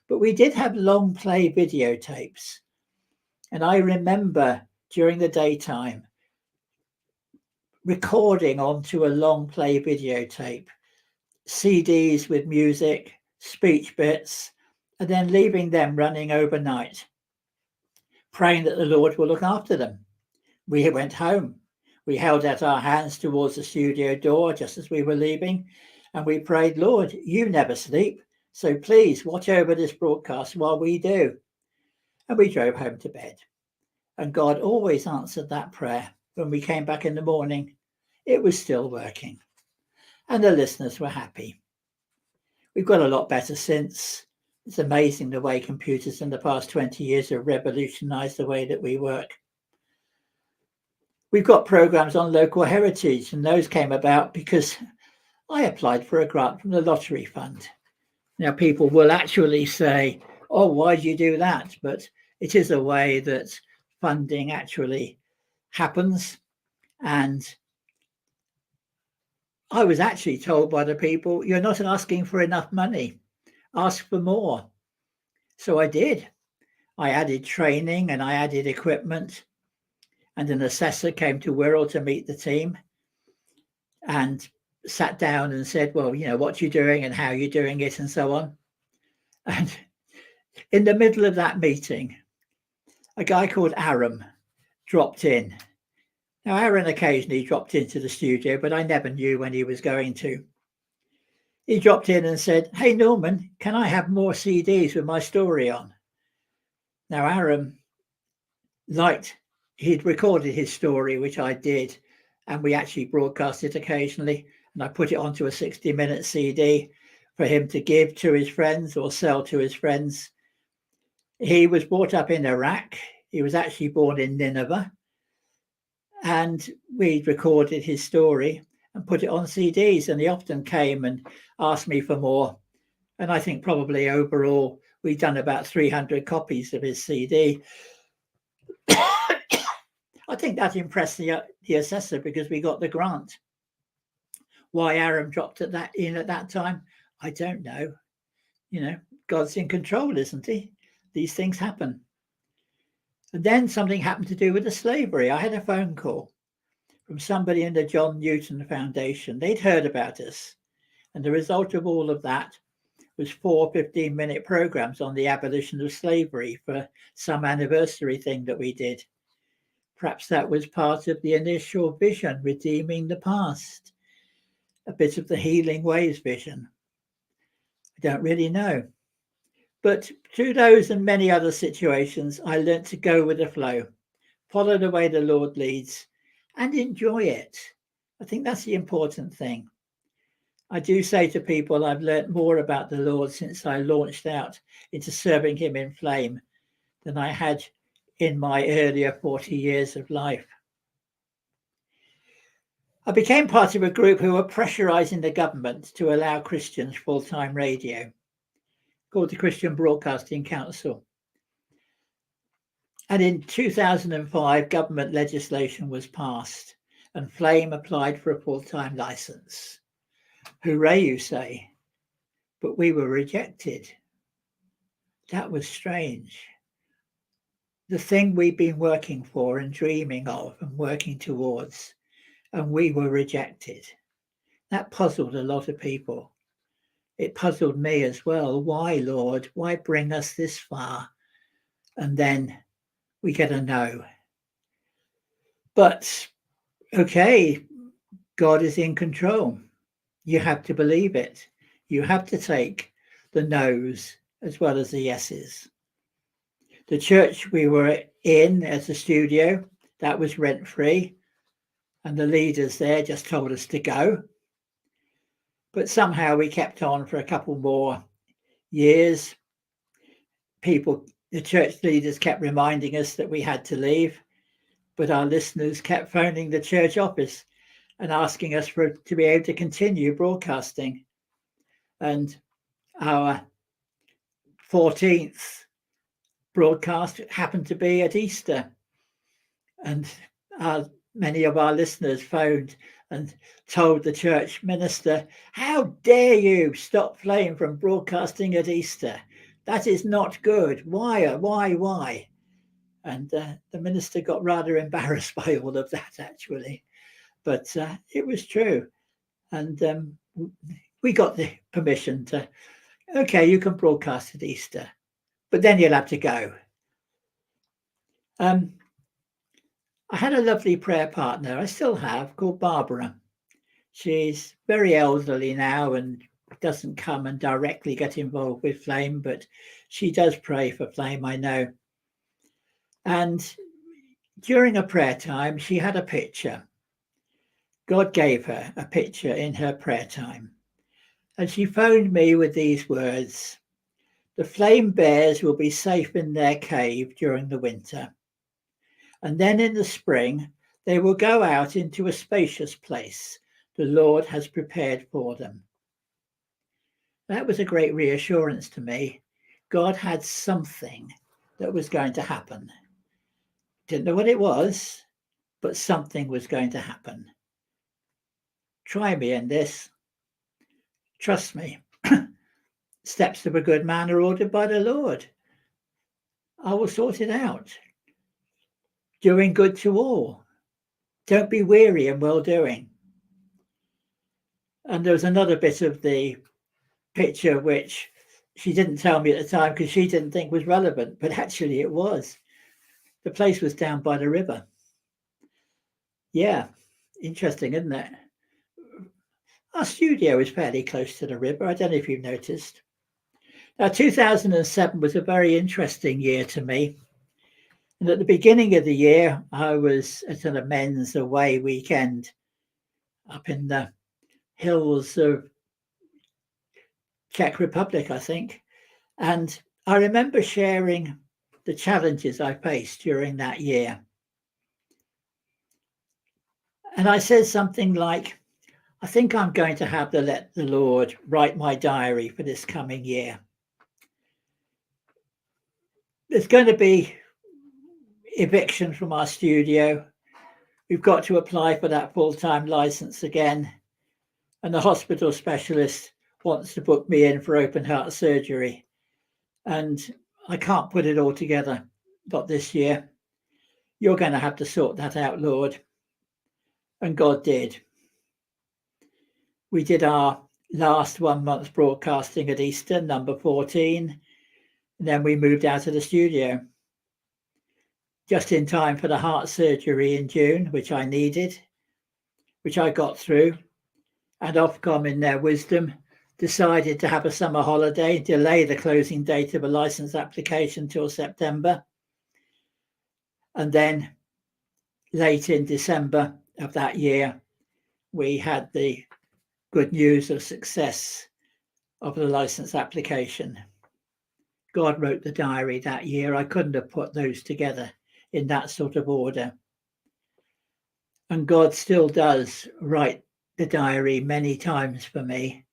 [SPEAKER 3] but we did have long play videotapes. And I remember during the daytime recording onto a long play videotape, CDs with music, speech bits, and then leaving them running overnight, praying that the Lord will look after them. We went home. We held out our hands towards the studio door just as we were leaving, and we prayed, Lord, you never sleep, so please watch over this broadcast while we do. And we drove home to bed. And God always answered that prayer. When we came back in the morning, it was still working. And the listeners were happy. We've got a lot better since. It's amazing the way computers in the past 20 years have revolutionized the way that we work. We've got programs on local heritage, and those came about because I applied for a grant from the lottery fund. Now, people will actually say, oh, why did you do that? But it is a way that funding actually happens. And I was actually told by the people, you're not asking for enough money, ask for more. So I did. I added training and I added equipment, and an assessor came to Wirral to meet the team and sat down and said, well, what you're doing and how you're doing it and so on. And in the middle of that meeting, a guy called Aram dropped in. Now, Aaron occasionally dropped into the studio, but I never knew when he was going to. He dropped in and said, hey, Norman, can I have more CDs with my story on? Now, Aaron he'd recorded his story, which I did, and we actually broadcast it occasionally. and I put it onto a 60-minute CD for him to give to his friends or sell to his friends. He was brought up in Iraq. He was actually born in Nineveh. And we recorded his story and put it on CDs. And he often came and asked me for more. And I think probably overall, we've done about 300 copies of his CD. I think that impressed the assessor because we got the grant. Why Aram dropped at that time, I don't know. God's in control, isn't he? These things happen. And then something happened to do with the slavery. I had a phone call from somebody in the John Newton Foundation. They'd heard about us. And the result of all of that was 4 15-minute programs on the abolition of slavery for some anniversary thing that we did. Perhaps that was part of the initial vision, redeeming the past, a bit of the healing ways vision. I don't really know. But through those and many other situations, I learnt to go with the flow, follow the way the Lord leads, and enjoy it. I think that's the important thing. I do say to people, I've learnt more about the Lord since I launched out into serving him in flame than I had in my earlier 40 years of life. I became part of a group who were pressurizing the government to allow Christians full-time radio, called the Christian Broadcasting Council. And in 2005, government legislation was passed and Flame applied for a full-time license. Hooray, you say, but we were rejected. That was strange. The thing we've been working for and dreaming of and working towards, and we were rejected. That puzzled a lot of people. It puzzled me as well. Why, Lord? Why bring us this far? And then we get a no. But, okay, God is in control. You have to believe it. You have to take the no's as well as the yeses. The church we were in as a studio, that was rent-free. And the leaders there just told us to go. But somehow we kept on for a couple more years. The church leaders kept reminding us that we had to leave, but our listeners kept phoning the church office and asking us to be able to continue broadcasting. And our 14th broadcast happened to be at Easter. And many of our listeners phoned and told the church minister, how dare you stop Flame from broadcasting at Easter? That is not good. Why? And the minister got rather embarrassed by all of that, actually. But it was true. And we got the permission to, okay, you can broadcast at Easter, but then you'll have to go. I had a lovely prayer partner, I still have, called Barbara. She's very elderly now and doesn't come and directly get involved with Flame, but she does pray for Flame, I know. And during a prayer time, she had a picture. God gave her a picture in her prayer time. And she phoned me with these words, the flame bears will be safe in their cave during the winter. And then in the spring, they will go out into a spacious place the Lord has prepared for them. That was a great reassurance to me. God had something that was going to happen. Didn't know what it was, but something was going to happen. Try me in this. Trust me. Steps of a good man are ordered by the Lord. I will sort it out. Doing good to all. Don't be weary in well-doing. And there was another bit of the picture which she didn't tell me at the time because she didn't think was relevant, but actually it was. The place was down by the river. Yeah, interesting, isn't it? Our studio is fairly close to the river. I don't know if you've noticed. Now, 2007 was a very interesting year to me. And at the beginning of the year, I was at a men's away weekend up in the hills of Czech Republic, I think. And I remember sharing the challenges I faced during that year. And I said something like, I think I'm going to have to let the Lord write my diary for this coming year. There's going to be eviction from our studio. We've got to apply for that full-time license again. And the hospital specialist wants to book me in for open heart surgery. And I can't put it all together, not this year. You're going to have to sort that out, Lord. And God did. We did our last 1 month broadcasting at Easter, number 14. And then we moved out of the studio just in time for the heart surgery in June, which I needed, which I got through. And Ofcom, in their wisdom, decided to have a summer holiday, delay the closing date of a license application till September. And then late in December of that year, we had the good news of success of the license application. God wrote the diary that year. I couldn't have put those together in that sort of order. And God still does write the diary many times for me.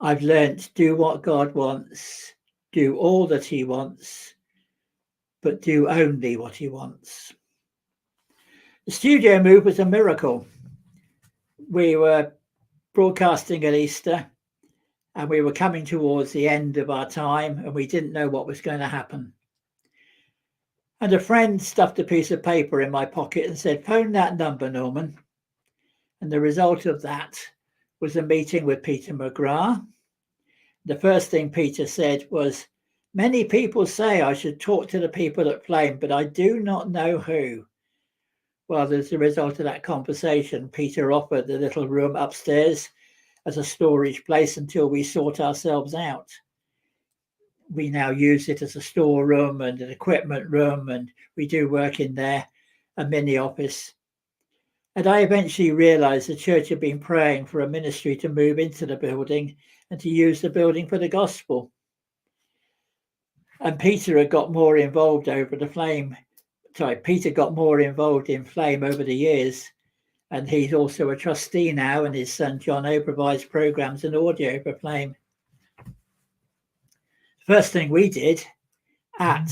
[SPEAKER 3] I've learned to do what God wants, do all that he wants, but do only what he wants. The studio move was a miracle. We were broadcasting at Easter and we were coming towards the end of our time and we didn't know what was going to happen. And a friend stuffed a piece of paper in my pocket and said, phone that number, Norman. And the result of that was a meeting with Peter McGrath. The first thing Peter said was, many people say I should talk to the people at Flame, but I do not know who. Well, as a result of that conversation, Peter offered the little room upstairs as a storage place until we sort ourselves out. We now use it as a storeroom and an equipment room, and we do work in there, a mini office. And I eventually realized the church had been praying for a ministry to move into the building and to use the building for the gospel. And Peter had got more involved over the Flame. Peter got more involved in Flame over the years. And he's also a trustee now, and his son John O provides programs and audio for Flame. First thing we did at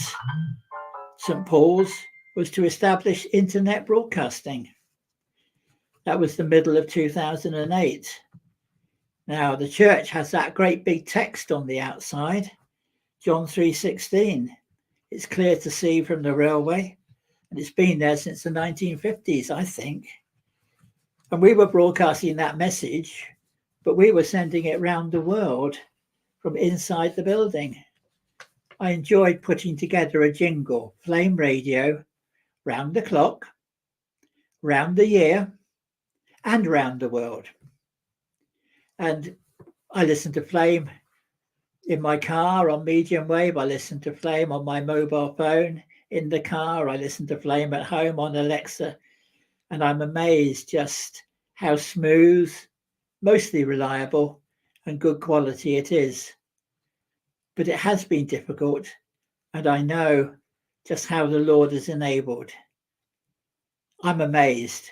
[SPEAKER 3] St. Paul's was to establish internet broadcasting. That was the middle of 2008. Now, the church has that great big text on the outside, John 3:16. It's clear to see from the railway, and it's been there since the 1950s, I think. And we were broadcasting that message, but we were sending it round the world from inside the building. I enjoyed putting together a jingle, Flame Radio, round the clock, round the year, and round the world. And I listened to Flame in my car on medium wave. I listened to Flame on my mobile phone in the car. I listened to Flame at home on Alexa. And I'm amazed just how smooth, mostly reliable, and good quality it is. But it has been difficult, and I know just how the Lord has enabled. I'm amazed.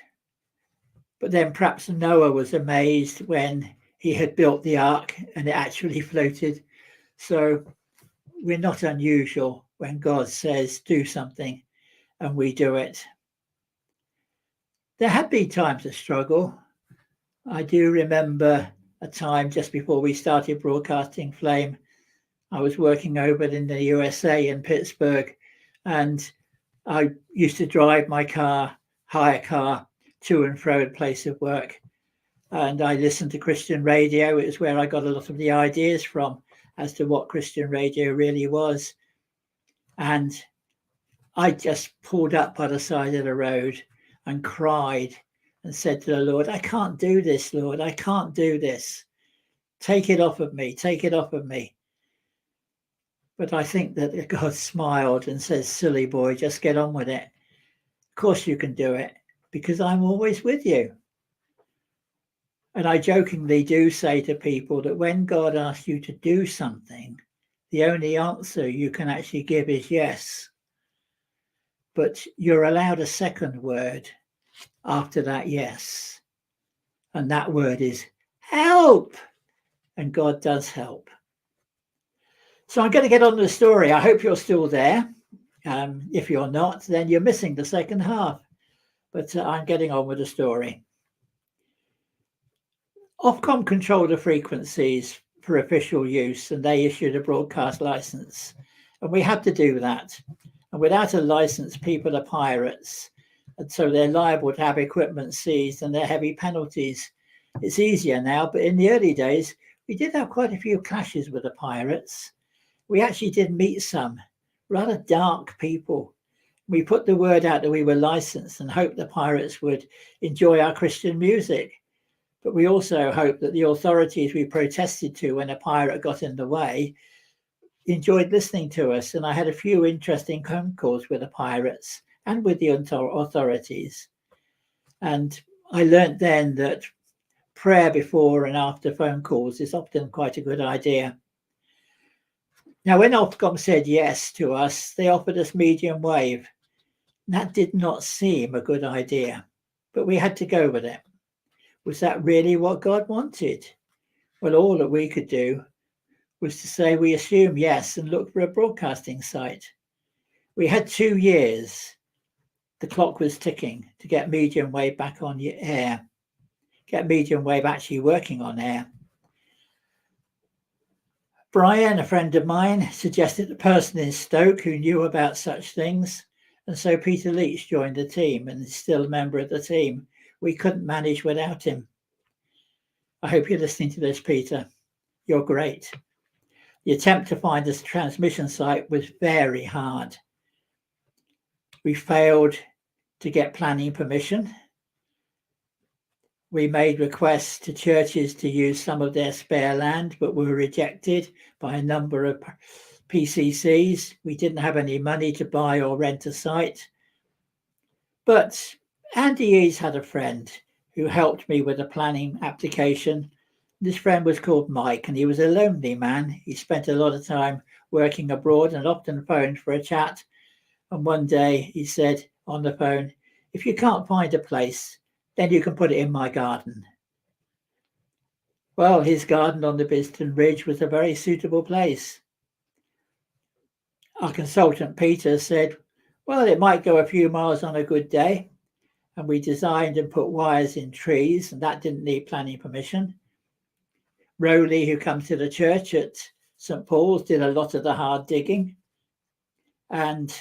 [SPEAKER 3] But then perhaps Noah was amazed when he had built the ark and it actually floated. So we're not unusual when God says do something and we do it. There have been times of struggle. I do remember a time just before we started broadcasting Flame. I was working over in the USA in Pittsburgh, and I used to drive my car, hire car, to and fro the place of work. And I listened to Christian radio. It was where I got a lot of the ideas from as to what Christian radio really was. And I just pulled up by the side of the road and cried and said to the Lord, I can't do this, Lord. I can't do this. Take it off of me. Take it off of me. But I think that God smiled and says, silly boy, just get on with it. Of course you can do it, because I'm always with you. And I jokingly do say to people that when God asks you to do something, the only answer you can actually give is yes. But you're allowed a second word after that yes. And that word is help. And God does help. So I'm going to get on to the story. I hope you're still there. If you're not, then you're missing the second half. But I'm getting on with the story. Ofcom controlled the frequencies for official use, and they issued a broadcast license. And we had to do that. And without a license, people are pirates. And so they're liable to have equipment seized and their heavy penalties. It's easier now, but in the early days, we did have quite a few clashes with the pirates. We actually did meet some rather dark people. We put the word out that we were licensed and hoped the pirates would enjoy our Christian music. But we also hoped that the authorities we protested to when a pirate got in the way enjoyed listening to us. And I had a few interesting phone calls with the pirates and with the authorities. And I learnt then that prayer before and after phone calls is often quite a good idea. Now, when Ofcom said yes to us, they offered us medium wave. That did not seem a good idea, but we had to go with it. Was that really what God wanted? Well, all that we could do was to say we assume yes and look for a broadcasting site. We had 2 years. The clock was ticking to get medium wave back on air, get medium wave actually working on air. Brian, a friend of mine, suggested a person in Stoke who knew about such things. And so Peter Leach joined the team and is still a member of the team. We couldn't manage without him. I hope you're listening to this, Peter. You're great. The attempt to find this transmission site was very hard. We failed to get planning permission. We made requests to churches to use some of their spare land, but were rejected by a number of PCCs. We didn't have any money to buy or rent a site. But Andy Eads had a friend who helped me with a planning application. This friend was called Mike, and he was a lonely man. He spent a lot of time working abroad and often phoned for a chat. And one day he said on the phone, "If you can't find a place, then you can put it in my garden." Well, his garden on the Biston Ridge was a very suitable place. Our consultant, Peter, said, well, it might go a few miles on a good day. And we designed and put wires in trees, and that didn't need planning permission. Rowley, who comes to the church at St. Paul's, did a lot of the hard digging. And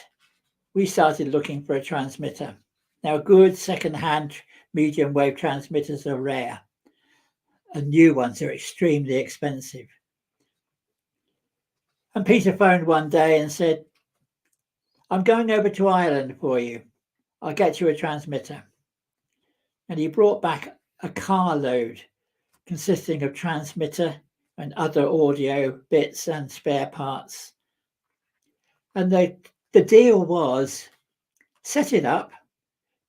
[SPEAKER 3] we started looking for a transmitter. Now, good second-hand medium wave transmitters are rare, and new ones are extremely expensive. And Peter phoned one day and said, "I'm going over to Ireland for you. I'll get you a transmitter." And he brought back a carload consisting of transmitter and other audio bits and spare parts. And the deal was set it up,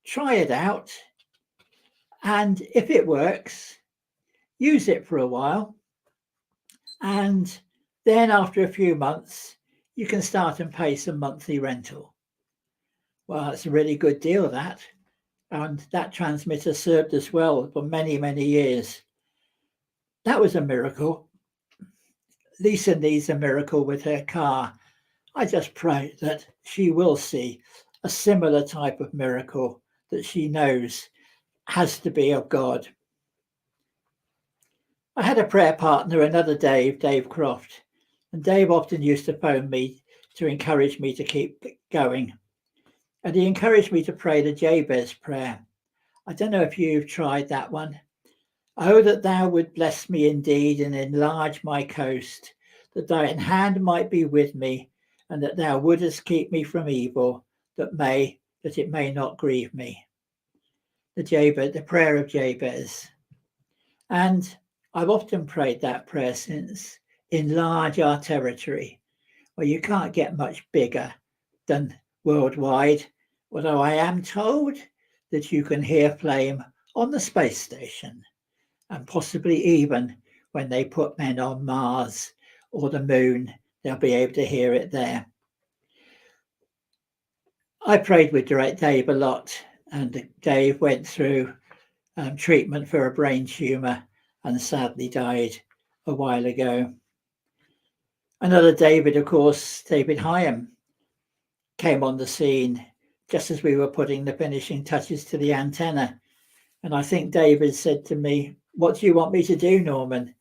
[SPEAKER 3] try it out, and if it works, use it for a while. And then after a few months, you can start and pay some monthly rental. Well, it's a really good deal, that. And that transmitter served us well for many, many years. That was a miracle. Lisa needs a miracle with her car. I just pray that she will see a similar type of miracle that she knows has to be of God. I had a prayer partner, another Dave Croft, and Dave often used to phone me to encourage me to keep going. And he encouraged me to pray the Jabez prayer. I don't know if you've tried that one. Oh, that thou would bless me indeed and enlarge my coast, that thine hand might be with me, and that thou wouldest keep me from evil, that it may not grieve me. The prayer of Jabez. And I've often prayed that prayer since. Enlarge our territory. Well, you can't get much bigger than worldwide, although I am told that you can hear flame on the space station. and possibly even when they put men on Mars or the moon, they'll be able to hear it there. I prayed with Dave a lot, and Dave went through treatment for a brain tumour and sadly died a while ago. Another David, of course, David Hyam, came on the scene just as we were putting the finishing touches to the antenna. And I think David said to me, "What do you want me to do, Norman?"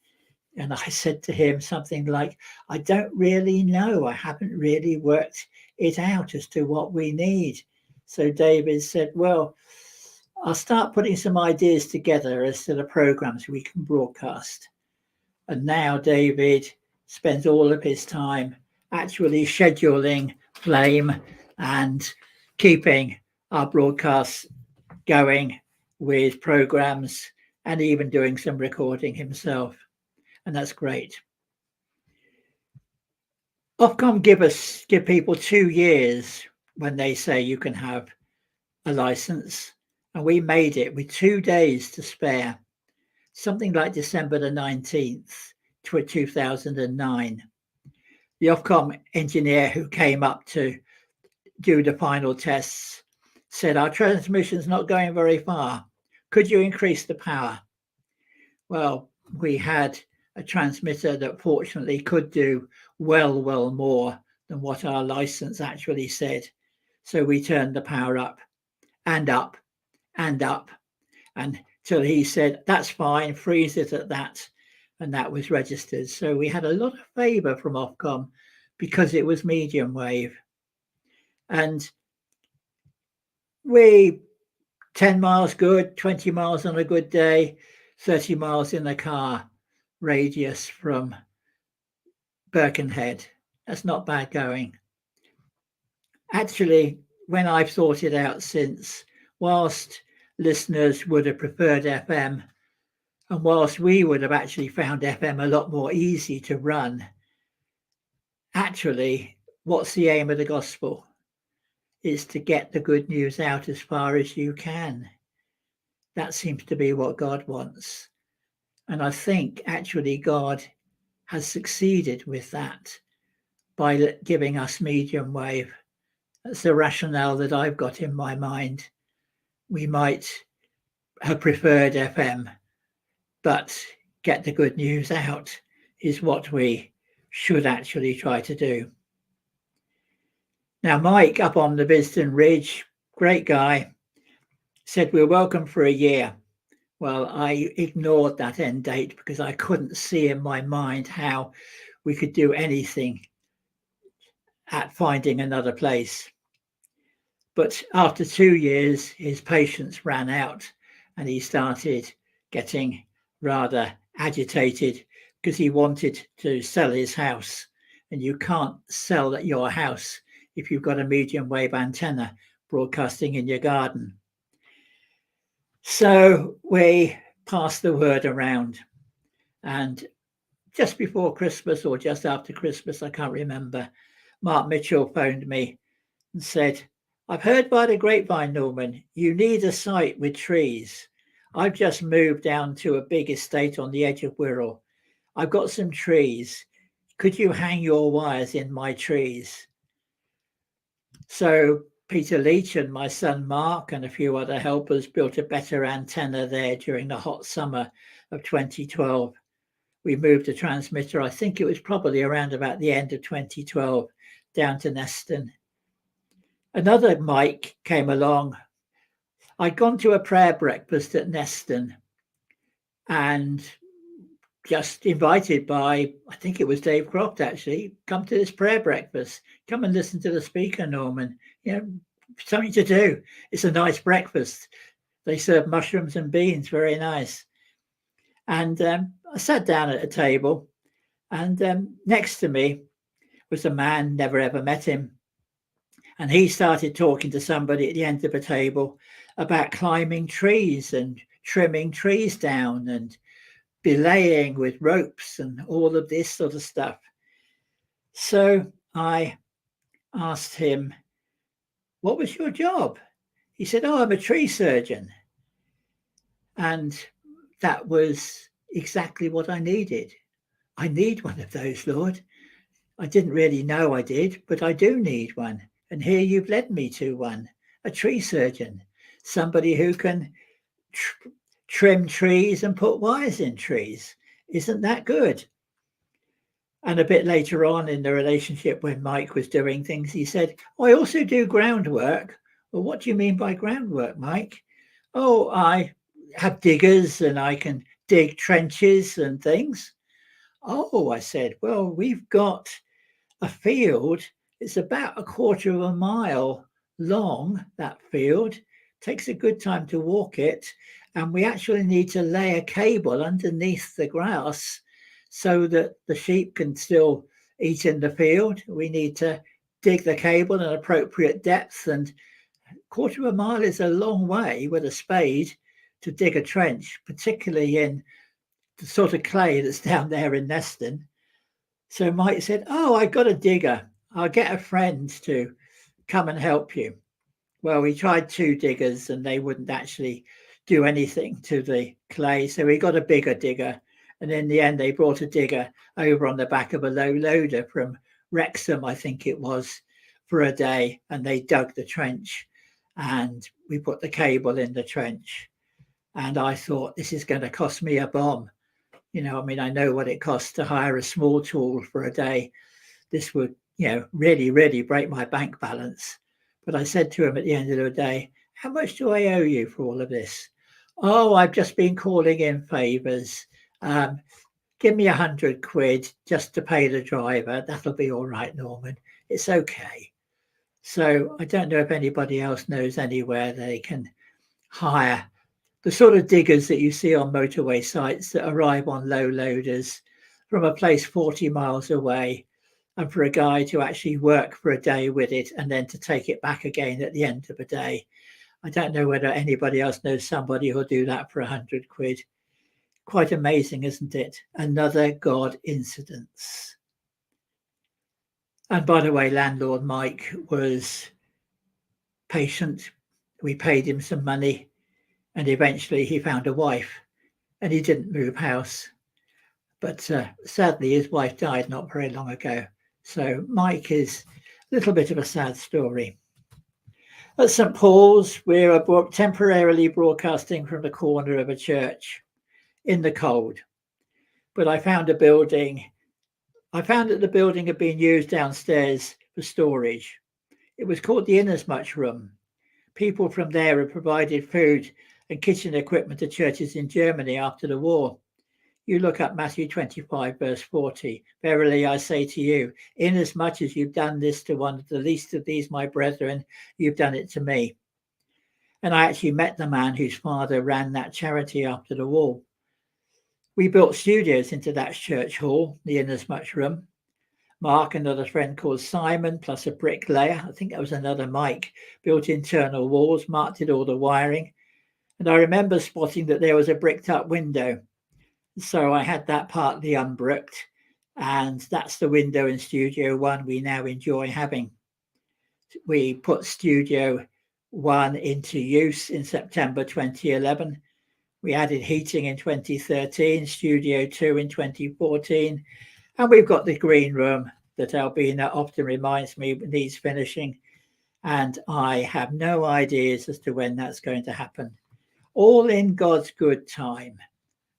[SPEAKER 3] And I said to him something like, "I don't really know. I haven't really worked it out as to what we need." So David said, "Well, I'll start putting some ideas together as to the programs we can broadcast." And now David spends all of his time actually scheduling Flame and keeping our broadcasts going with programs and even doing some recording himself. And that's great. Ofcom give people 2 years when they say you can have a license, and we made it with 2 days to spare, something like December the 19th, 2009. The Ofcom engineer who came up to do the final tests said, "Our transmission's not going very far. Could you increase the power?" Well, we had a transmitter that fortunately could do well more than what our license actually said. So we turned the power up and up and up until he said, "That's fine, freeze it at that." And that was registered. So we had a lot of favour from Ofcom because it was medium wave. And we 10 miles good, 20 miles on a good day, 30 miles in the car radius from Birkenhead. That's not bad going. Actually, when I've thought it out since, whilst listeners would have preferred FM, and whilst we would have actually found FM a lot more easy to run, actually, what's the aim of the gospel? Is to get the good news out as far as you can. That seems to be what God wants. And I think actually God has succeeded with that by giving us medium wave. That's the rationale that I've got in my mind. We might have preferred FM, but get the good news out is what we should actually try to do. Now, Mike up on the Biston Ridge, great guy, said we're welcome for a year. Well, I ignored that end date because I couldn't see in my mind how we could do anything at finding another place. But after 2 years, his patience ran out and he started getting rather agitated because he wanted to sell his house. And you can't sell your house if you've got a medium wave antenna broadcasting in your garden. So we passed the word around, and just before Christmas or just after Christmas, I can't remember, Mark Mitchell phoned me and said, "I've heard by the grapevine, Norman, you need a site with trees. I've just moved down to a big estate on the edge of Wirral. I've got some trees. Could you hang your wires in my trees?" So Peter Leach and my son Mark and a few other helpers built a better antenna there during the hot summer of 2012. We moved a transmitter, I think it was probably around about the end of 2012, down to Neston. Another Mike came along. I'd gone to a prayer breakfast at Neston and just invited by, I think it was Dave Croft actually, come to this prayer breakfast. Come and listen to the speaker, Norman. You know, something to do. It's a nice breakfast. They serve mushrooms and beans, very nice. And I sat down at a table, and next to me was a man, never ever met him. And he started talking to somebody at the end of the table about climbing trees and trimming trees down and belaying with ropes and all of this sort of stuff. So I asked him, "What was your job?" He said, "Oh, I'm a tree surgeon." And that was exactly what I needed. I need one of those, Lord. I didn't really know I did, but I do need one. And here you've led me to one, a tree surgeon, somebody who can trim trees and put wires in trees. Isn't that good? And a bit later on in the relationship, when Mike was doing things, he said, I also do groundwork. Well, what do you mean by groundwork, Mike? Oh, I have diggers and I can dig trenches and things. Oh, I said, well, we've got a field. It's about 1/4 of a mile long, that field. Takes a good time to walk it. And we actually need to lay a cable underneath the grass so that the sheep can still eat in the field. We need to dig the cable at an appropriate depth, and 1/4 of a mile is a long way with a spade to dig a trench, particularly in the sort of clay that's down there in Neston. So Mike said, oh, I got a digger. I'll get a friend to come and help you. Well, we tried 2 diggers and they wouldn't actually do anything to the clay. So we got a bigger digger. And in the end, they brought a digger over on the back of a low loader from Wrexham, I think it was, for a day. And they dug the trench and we put the cable in the trench. And I thought, this is going to cost me a bomb. You know, I mean, I know what it costs to hire a small tool for a day. This would, you know, really, really break my bank balance. But I said to him at the end of the day, how much do I owe you for all of this? Oh, I've just been calling in favours. Give me 100 quid just to pay the driver. That'll be all right, Norman. It's okay. So I don't know if anybody else knows anywhere they can hire the sort of diggers that you see on motorway sites that arrive on low loaders from a place 40 miles away, and for a guy to actually work for a day with it and then to take it back again at the end of a day. I don't know whether anybody else knows somebody who'll do that for 100 quid. Quite amazing, isn't it? Another God incidence. And by the way, landlord Mike was patient. We paid him some money and eventually he found a wife and he didn't move house. But sadly, his wife died not very long ago. So Mike is a little bit of a sad story. At St. Paul's, we're temporarily broadcasting from the corner of a church in the cold. But I found a building. I found that the building had been used downstairs for storage. It was called the Inasmuch Room. People from there had provided food and kitchen equipment to churches in Germany after the war. You look up Matthew 25, verse 40. Verily I say to you, inasmuch as you've done this to one of the least of these, my brethren, you've done it to me. And I actually met the man whose father ran that charity after the war. We built studios into that church hall, the Inasmuch Room. Mark, another friend called Simon, plus a bricklayer, I think that was another Mike, built internal walls, Mark did all the wiring. And I remember spotting that there was a bricked up window. So I had that partly unbricked, and that's the window in Studio 1 we now enjoy having. We put Studio 1 into use in September 2011. We added heating in 2013, Studio 2 in 2014, and we've got the green room that Albina often reminds me needs finishing, and I have no ideas as to when that's going to happen. All in God's good time.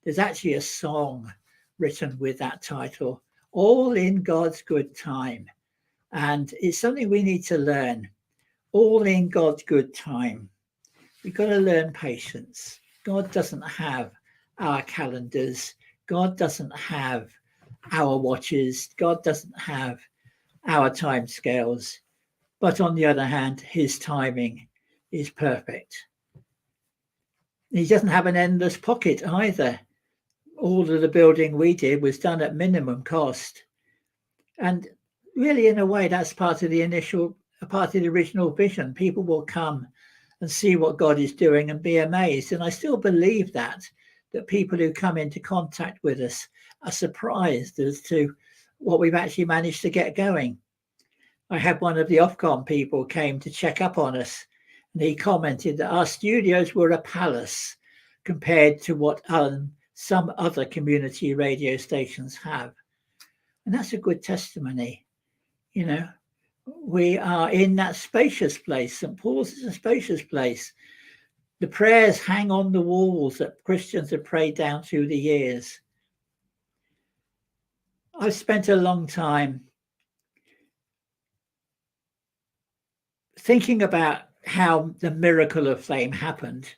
[SPEAKER 3] There's actually a song written with that title, All in God's Good Time. And it's something we need to learn. All in God's good time. We've got to learn patience. God doesn't have our calendars. God doesn't have our watches. God doesn't have our time scales. But on the other hand, his timing is perfect. He doesn't have an endless pocket either. All of the building we did was done at minimum cost. And really, in a way, that's part of the original vision. People will come and see what God is doing and be amazed. And I still believe that people who come into contact with us are surprised as to what we've actually managed to get going. I had one of the Ofcom people came to check up on us, and he commented that our studios were a palace compared to what some other community radio stations have. And that's a good testimony. You know, we are in that spacious place. St. Paul's is a spacious place. The prayers hang on the walls that Christians have prayed down through the years. I've spent a long time thinking about how the miracle of fame happened,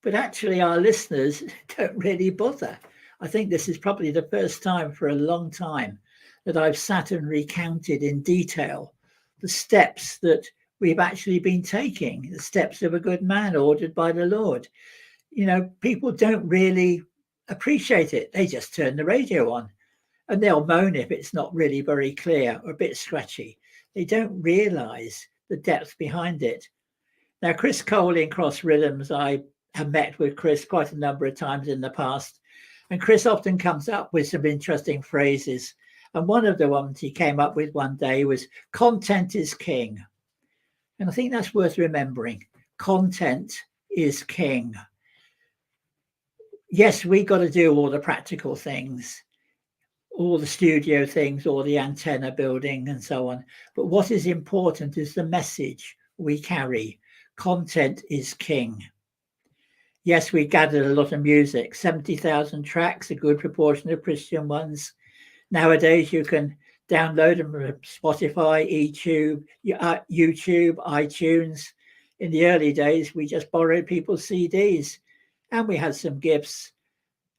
[SPEAKER 3] but actually our listeners don't really bother. I think this is probably the first time for a long time that I've sat and recounted in detail the steps that we've actually been taking, the steps of a good man ordered by the Lord. You know, people don't really appreciate it. They just turn the radio on and they'll moan if it's not really very clear or a bit scratchy. They don't realize the depth behind it. Now, Chris Cole in Cross Rhythms, I have met with Chris quite a number of times in the past, and Chris often comes up with some interesting phrases. And one of the ones he came up with one day was content is king. And I think that's worth remembering. Content is king. Yes, we got to do all the practical things, all the studio things, all the antenna building and so on. But what is important is the message we carry. Content is king. Yes, we gathered a lot of music, 70,000 tracks, a good proportion of Christian ones. Nowadays, you can download them from Spotify, YouTube, iTunes. In the early days, we just borrowed people's CDs and we had some gifts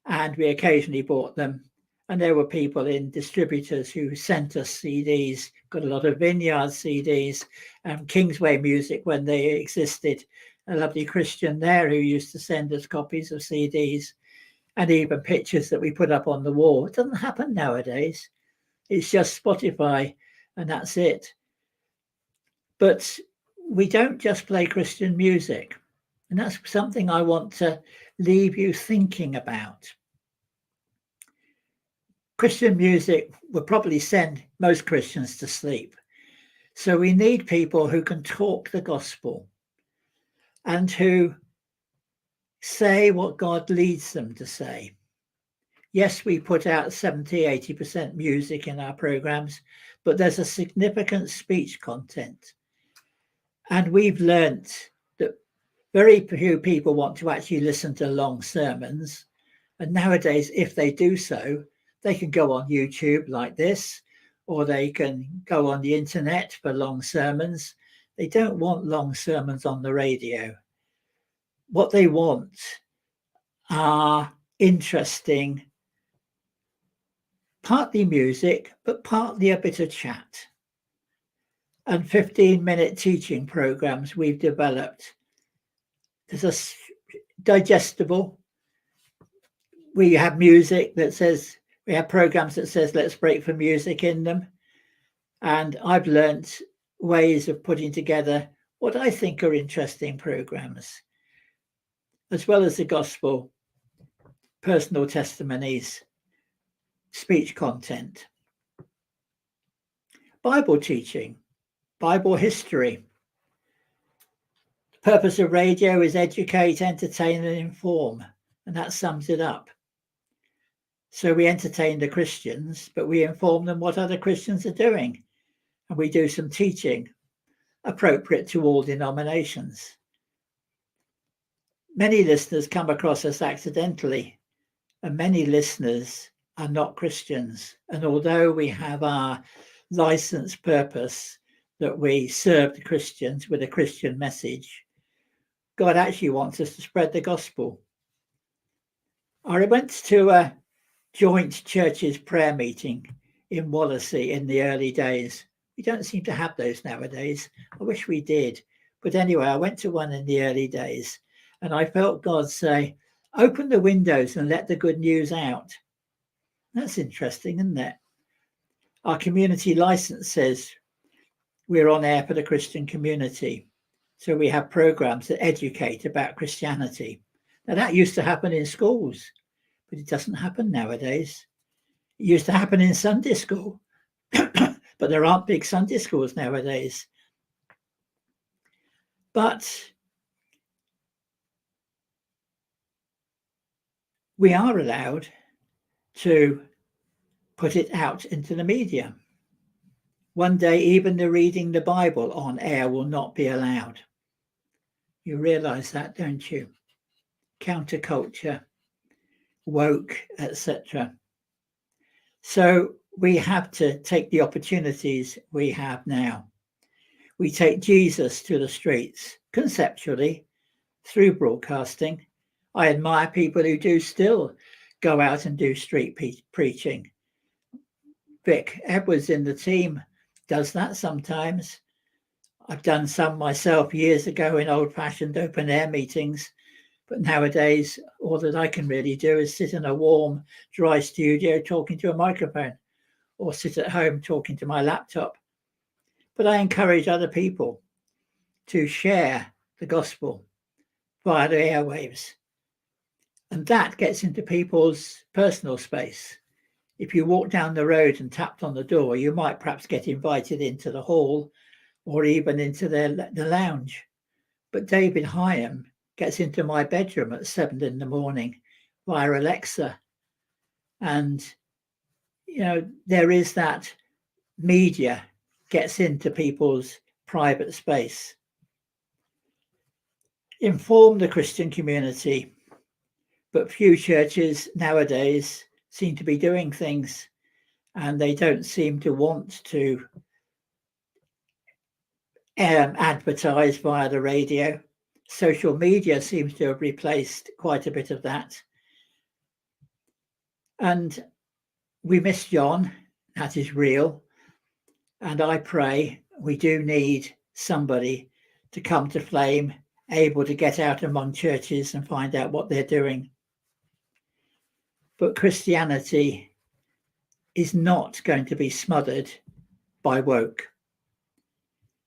[SPEAKER 3] and we occasionally bought them. And there were people in distributors who sent us CDs, got a lot of Vineyard CDs, Kingsway Music when they existed, a lovely Christian there who used to send us copies of CDs and even pictures that we put up on the wall. It doesn't happen nowadays. It's just Spotify and that's it. But we don't just play Christian music. And that's something I want to leave you thinking about. Christian music will probably send most Christians to sleep. So we need people who can talk the gospel and who say what God leads them to say. Yes, we put out 70-80% music in our programs, but there's a significant speech content. And we've learnt that very few people want to actually listen to long sermons. And nowadays, if they do so, they can go on YouTube like this, or they can go on the internet for long sermons. They don't want long sermons on the radio. What they want are interesting, partly music, but partly a bit of chat. And 15-minute teaching programs we've developed. There's a digestible. We have music that says, we have programs that says, let's break for music in them. And I've learnt ways of putting together what I think are interesting programs, as well as the gospel, personal testimonies, speech content, Bible teaching, Bible history. The purpose of radio is educate, entertain, and inform, and that sums it up. So we entertain the Christians, but we inform them what other Christians are doing. And we do some teaching appropriate to all denominations. Many listeners come across us accidentally, and many listeners are not Christians. And although we have our licensed purpose that we serve the Christians with a Christian message, God actually wants us to spread the gospel. I went to a joint churches prayer meeting in Wallasey in the early days. We don't seem to have those nowadays. I wish we did. But anyway, I went to one in the early days and I felt God say, open the windows and let the good news out. That's interesting, isn't it? Our community license says we're on air for the Christian community. So we have programs that educate about Christianity. Now that used to happen in schools, but it doesn't happen nowadays. It used to happen in Sunday school, but there aren't big Sunday schools nowadays. But we are allowed to put it out into the media. One day, even the reading the Bible on air will not be allowed. You realise that, don't you? Counterculture, woke, etc. So we have to take the opportunities we have now. We take Jesus to the streets, conceptually, through broadcasting. I admire people who do still go out and do street preaching. Vic Edwards in the team does that sometimes. I've done some myself years ago in old-fashioned open-air meetings, but nowadays all that I can really do is sit in a warm, dry studio talking to a microphone, or sit at home talking to my laptop. But I encourage other people to share the gospel via the airwaves. And that gets into people's personal space. If you walk down the road and tapped on the door, you might perhaps get invited into the hall or even into the lounge. But David Hyam gets into my bedroom at 7 in the morning via Alexa. And, you know, there is that media gets into people's private space. Inform the Christian community, but few churches nowadays seem to be doing things, and they don't seem to want to advertise via the radio. Social media seems to have replaced quite a bit of that. And we miss John, that is real. And I pray we do need somebody to come to Flame, able to get out among churches and find out what they're doing. But Christianity is not going to be smothered by woke.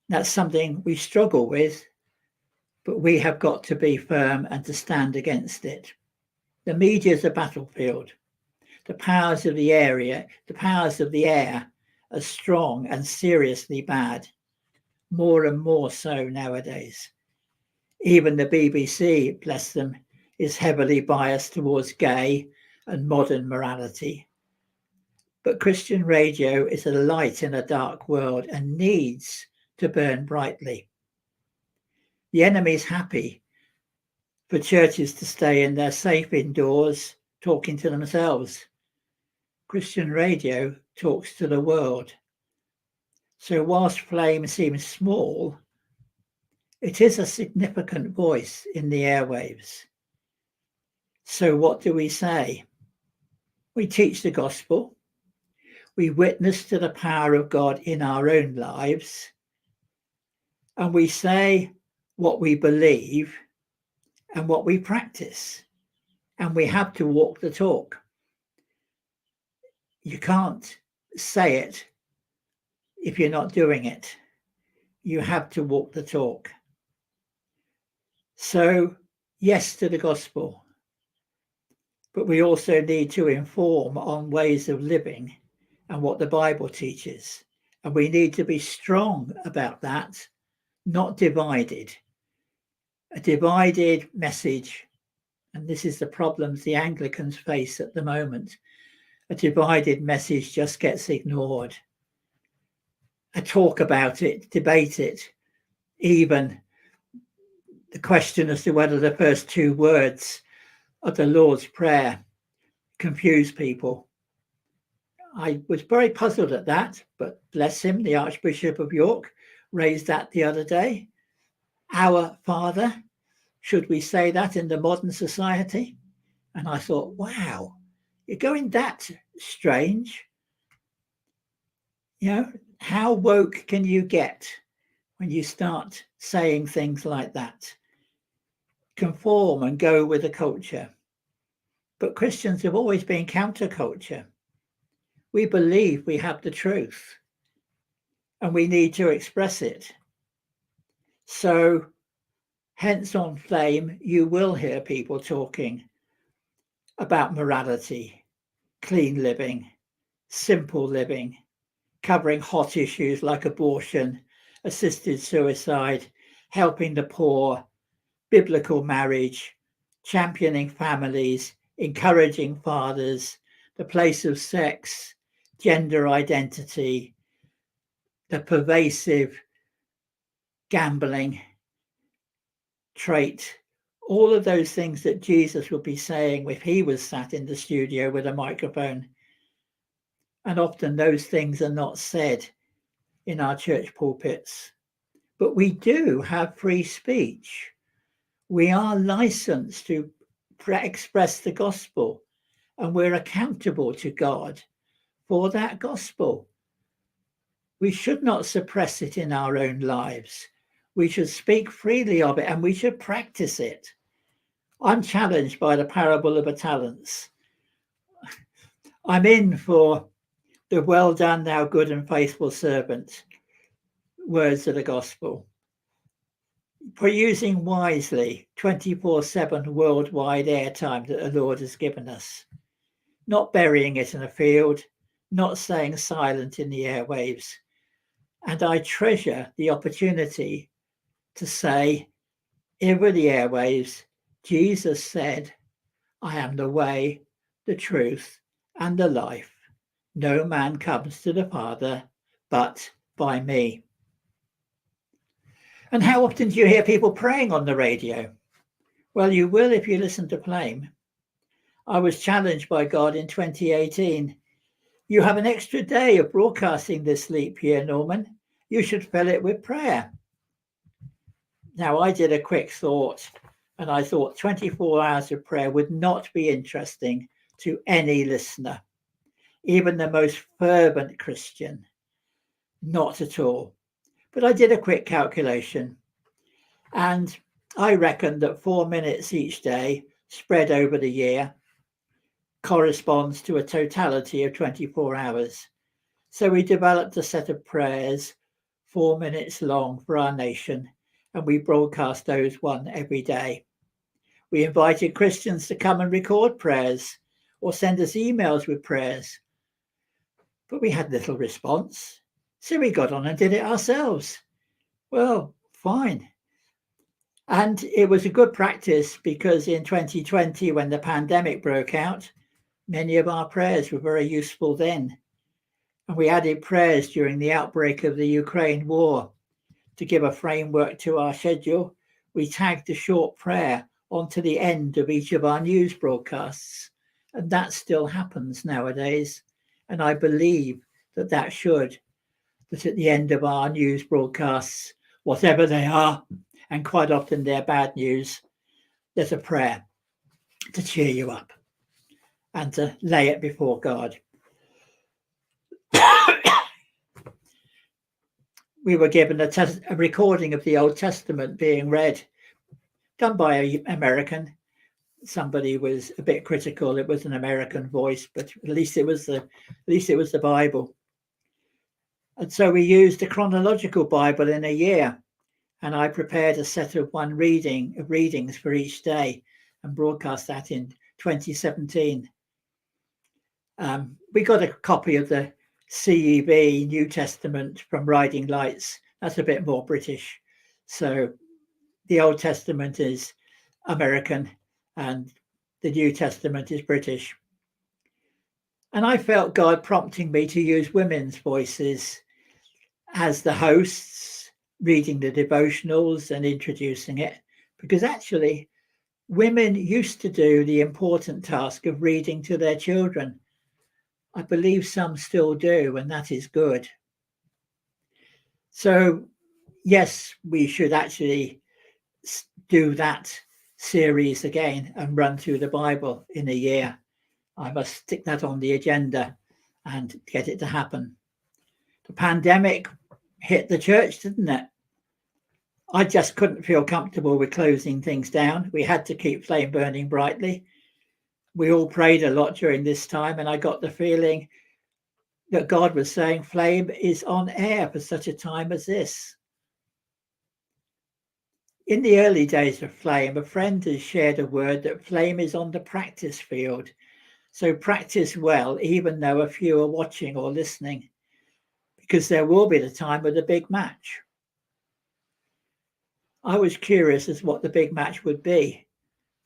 [SPEAKER 3] That's something we struggle with, but we have got to be firm and to stand against it. The media is a battlefield. The powers of the air are strong and seriously bad, more and more so nowadays. Even the BBC, bless them, is heavily biased towards gay and modern morality. But Christian radio is a light in a dark world and needs to burn brightly. The enemy's happy for churches to stay in their safe indoors, talking to themselves. Christian radio talks to the world. So whilst Flame seems small, it is a significant voice in the airwaves. So what do we say? We teach the gospel. We witness to the power of God in our own lives. And we say what we believe and what we practice. And we have to walk the talk. You can't say it if you're not doing it. You have to walk the talk. So, yes to the gospel. But we also need to inform on ways of living and what the Bible teaches. And we need to be strong about that, not divided. A divided message, and this is the problems the Anglicans face at the moment. A divided message just gets ignored. A talk about it, debate it, even the question as to whether the first two words of the Lord's Prayer confuse people. I was very puzzled at that, but bless him, the Archbishop of York raised that the other day. Our Father, should we say that in the modern society? And I thought, wow, you're going that strange. You know, how woke can you get when you start saying things like that? Conform and go with the culture. But Christians have always been counterculture. We believe we have the truth and we need to express it. So hence on Flame, you will hear people talking about morality, clean living, simple living, covering hot issues like abortion, assisted suicide, helping the poor, biblical marriage, championing families, encouraging fathers, the place of sex, gender identity, the pervasive gambling trait, all of those things that Jesus would be saying if he was sat in the studio with a microphone. And often those things are not said in our church pulpits. But we do have free speech. We are licensed to express the gospel, and we're accountable to God for that gospel. We should not suppress it in our own lives. We should speak freely of it, and we should practice it. I'm challenged by the parable of the talents. I'm in for the well done, thou good and faithful servant words of the gospel. For using wisely 24/7 worldwide airtime that the Lord has given us, not burying it in a field, not staying silent in the airwaves. And I treasure the opportunity to say over the airwaves, Jesus said, I am the way, the truth, and the life. No man comes to the Father but by me. And how often do you hear people praying on the radio? Well, you will if you listen to Flame. I was challenged by God in 2018. You have an extra day of broadcasting this leap year, Norman. You should fill it with prayer. Now, I did a quick thought, and I thought 24 hours of prayer would not be interesting to any listener, even the most fervent Christian. Not at all. But I did a quick calculation, and I reckoned that 4 minutes each day spread over the year corresponds to a totality of 24 hours. So we developed a set of prayers 4 minutes long for our nation, and we broadcast those one every day. We invited Christians to come and record prayers or send us emails with prayers, but we had little response. So we got on and did it ourselves. Well, fine. And it was a good practice because in 2020, when the pandemic broke out, many of our prayers were very useful then. And we added prayers during the outbreak of the Ukraine war. To give a framework to our schedule, we tagged a short prayer onto the end of each of our news broadcasts. And that still happens nowadays. And I believe that at the end of our news broadcasts, whatever they are, and quite often they're bad news, there's a prayer to cheer you up and to lay it before God. We were given a recording of the Old Testament being read, done by an American. Somebody was a bit critical. It was an American voice, but at least it was the Bible. And so we used a chronological Bible in a year, and I prepared a set of readings for each day and broadcast that in 2017. We got a copy of the CEV New Testament from Riding Lights. That's a bit more British. So the Old Testament is American and the New Testament is British. And I felt God prompting me to use women's voices as the hosts, reading the devotionals and introducing it, because actually women used to do the important task of reading to their children. I believe some still do, and that is good. So, yes, we should actually do that series again and run through the Bible in a year. I must stick that on the agenda and get it to happen. The pandemic hit the church, didn't it? I just couldn't feel comfortable with closing things down. We had to keep Flame burning brightly. We all prayed a lot during this time, and I got the feeling that God was saying Flame is on air for such a time as this. In the early days of Flame, a friend has shared a word that Flame is on the practice field. So practice well, even though a few are watching or listening, because there will be the time of the big match. I was curious as what the big match would be,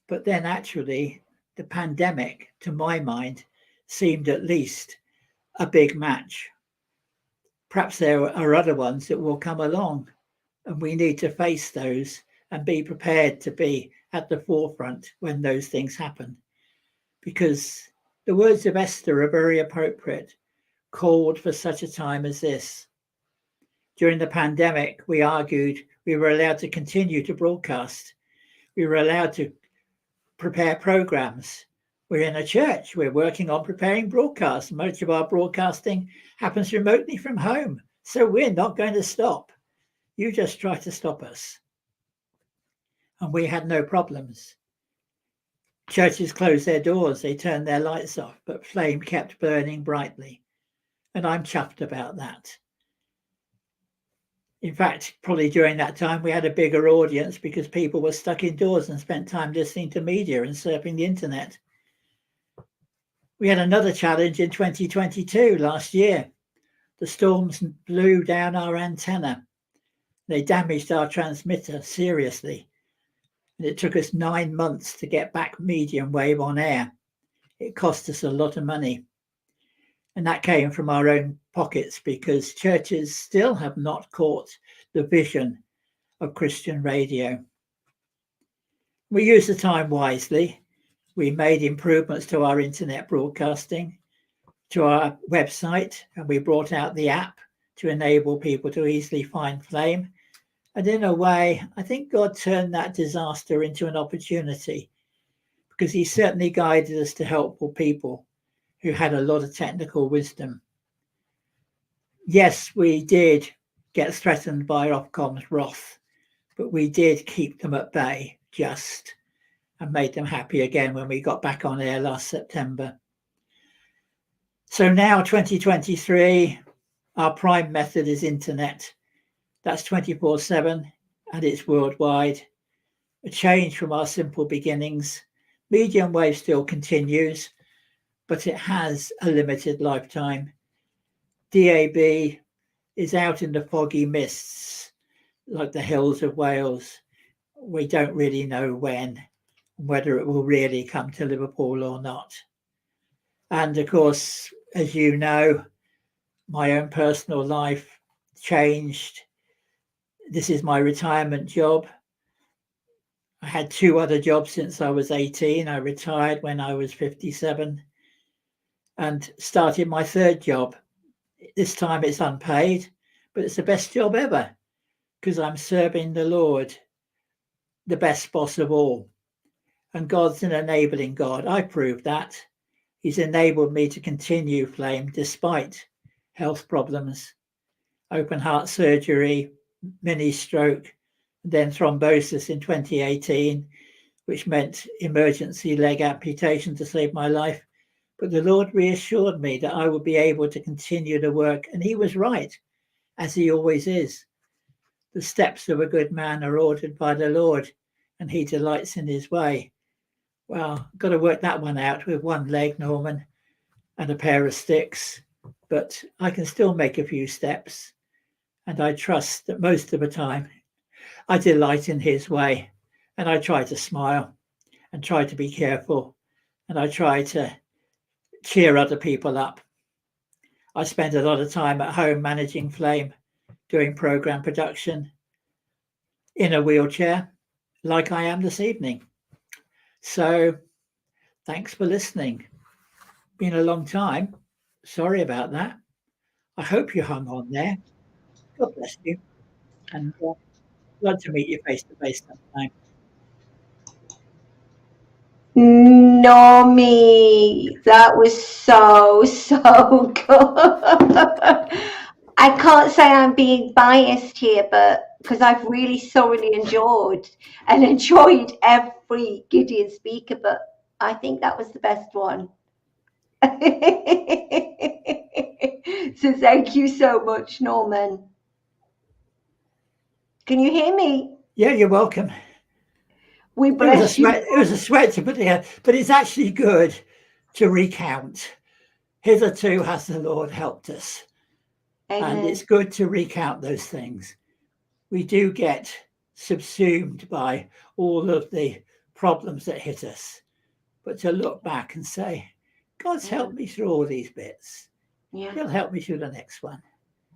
[SPEAKER 3] but then actually the pandemic, to my mind, seemed at least a big match. Perhaps there are other ones that will come along, and we need to face those and be prepared to be at the forefront when those things happen. Because the words of Esther are very appropriate, called for such a time as this. During the pandemic, we argued we were allowed to continue to broadcast. We were allowed to prepare programs. We're in a church. We're working on preparing broadcasts. Much of our broadcasting happens remotely from home. So we're not going to stop. You just try to stop us. And we had no problems. Churches closed their doors. They turned their lights off, but flame kept burning brightly. And I'm chuffed about that. In fact, probably during that time, we had a bigger audience because people were stuck indoors and spent time listening to media and surfing the internet. We had another challenge in 2022, last year. The storms blew down our antenna. They damaged our transmitter seriously. And it took us 9 months to get back medium wave on air. It cost us a lot of money. And that came from our own pockets because churches still have not caught the vision of Christian radio. We used the time wisely. We made improvements to our internet broadcasting, to our website, and we brought out the app to enable people to easily find Flame. And in a way, I think God turned that disaster into an opportunity because he certainly guided us to helpful people who had a lot of technical wisdom. Yes, we did get threatened by Ofcom's wrath, but we did keep them at bay just and made them happy again when we got back on air last September. So now 2023, our prime method is internet. That's 24/7 and it's worldwide. A change from our simple beginnings. Medium wave still continues, but it has a limited lifetime. DAB is out in the foggy mists, like the hills of Wales. We don't really know when, whether it will really come to Liverpool or not. And of course, as you know, my own personal life changed. This is my retirement job. I had 2 other jobs since I was 18. I retired when I was 57 and started my 3rd job. This time it's unpaid, but it's the best job ever because I'm serving the Lord, the best boss of all. And God's an enabling God. I proved that. He's enabled me to continue Flame despite health problems, open heart surgery, mini stroke, then thrombosis in 2018, which meant emergency leg amputation to save my life. But the Lord reassured me that I would be able to continue the work. And he was right, as he always is. The steps of a good man are ordered by the Lord, and he delights in his way. Well, I've got to work that one out with 1 leg, Norman, and a pair of sticks. But I can still make a few steps. And I trust that most of the time I delight in his way. And I try to smile and try to be careful. And I try to cheer other people up. I spend a lot of time at home managing Flame, doing program production in a wheelchair like I am this evening. So thanks for listening. Been a long time. Sorry about that. I hope you hung on there. God bless you. And love to meet you face to face sometime.
[SPEAKER 2] Normie, that was so good. I can't say I'm being biased here, but because I've really thoroughly enjoyed every Gideon speaker, but I think that was the best one. So thank you so much, Norman. Can you hear me?
[SPEAKER 3] Yeah, you're welcome.
[SPEAKER 2] We bless you.
[SPEAKER 3] It was a sweat to put together, but it's actually good to recount. Hitherto has the Lord helped us.
[SPEAKER 2] Amen.
[SPEAKER 3] And it's good to recount those things. We do get subsumed by all of the problems that hit us. but to look back and say, God's helped me through all these bits.
[SPEAKER 2] Yeah.
[SPEAKER 3] He'll help me through the next one.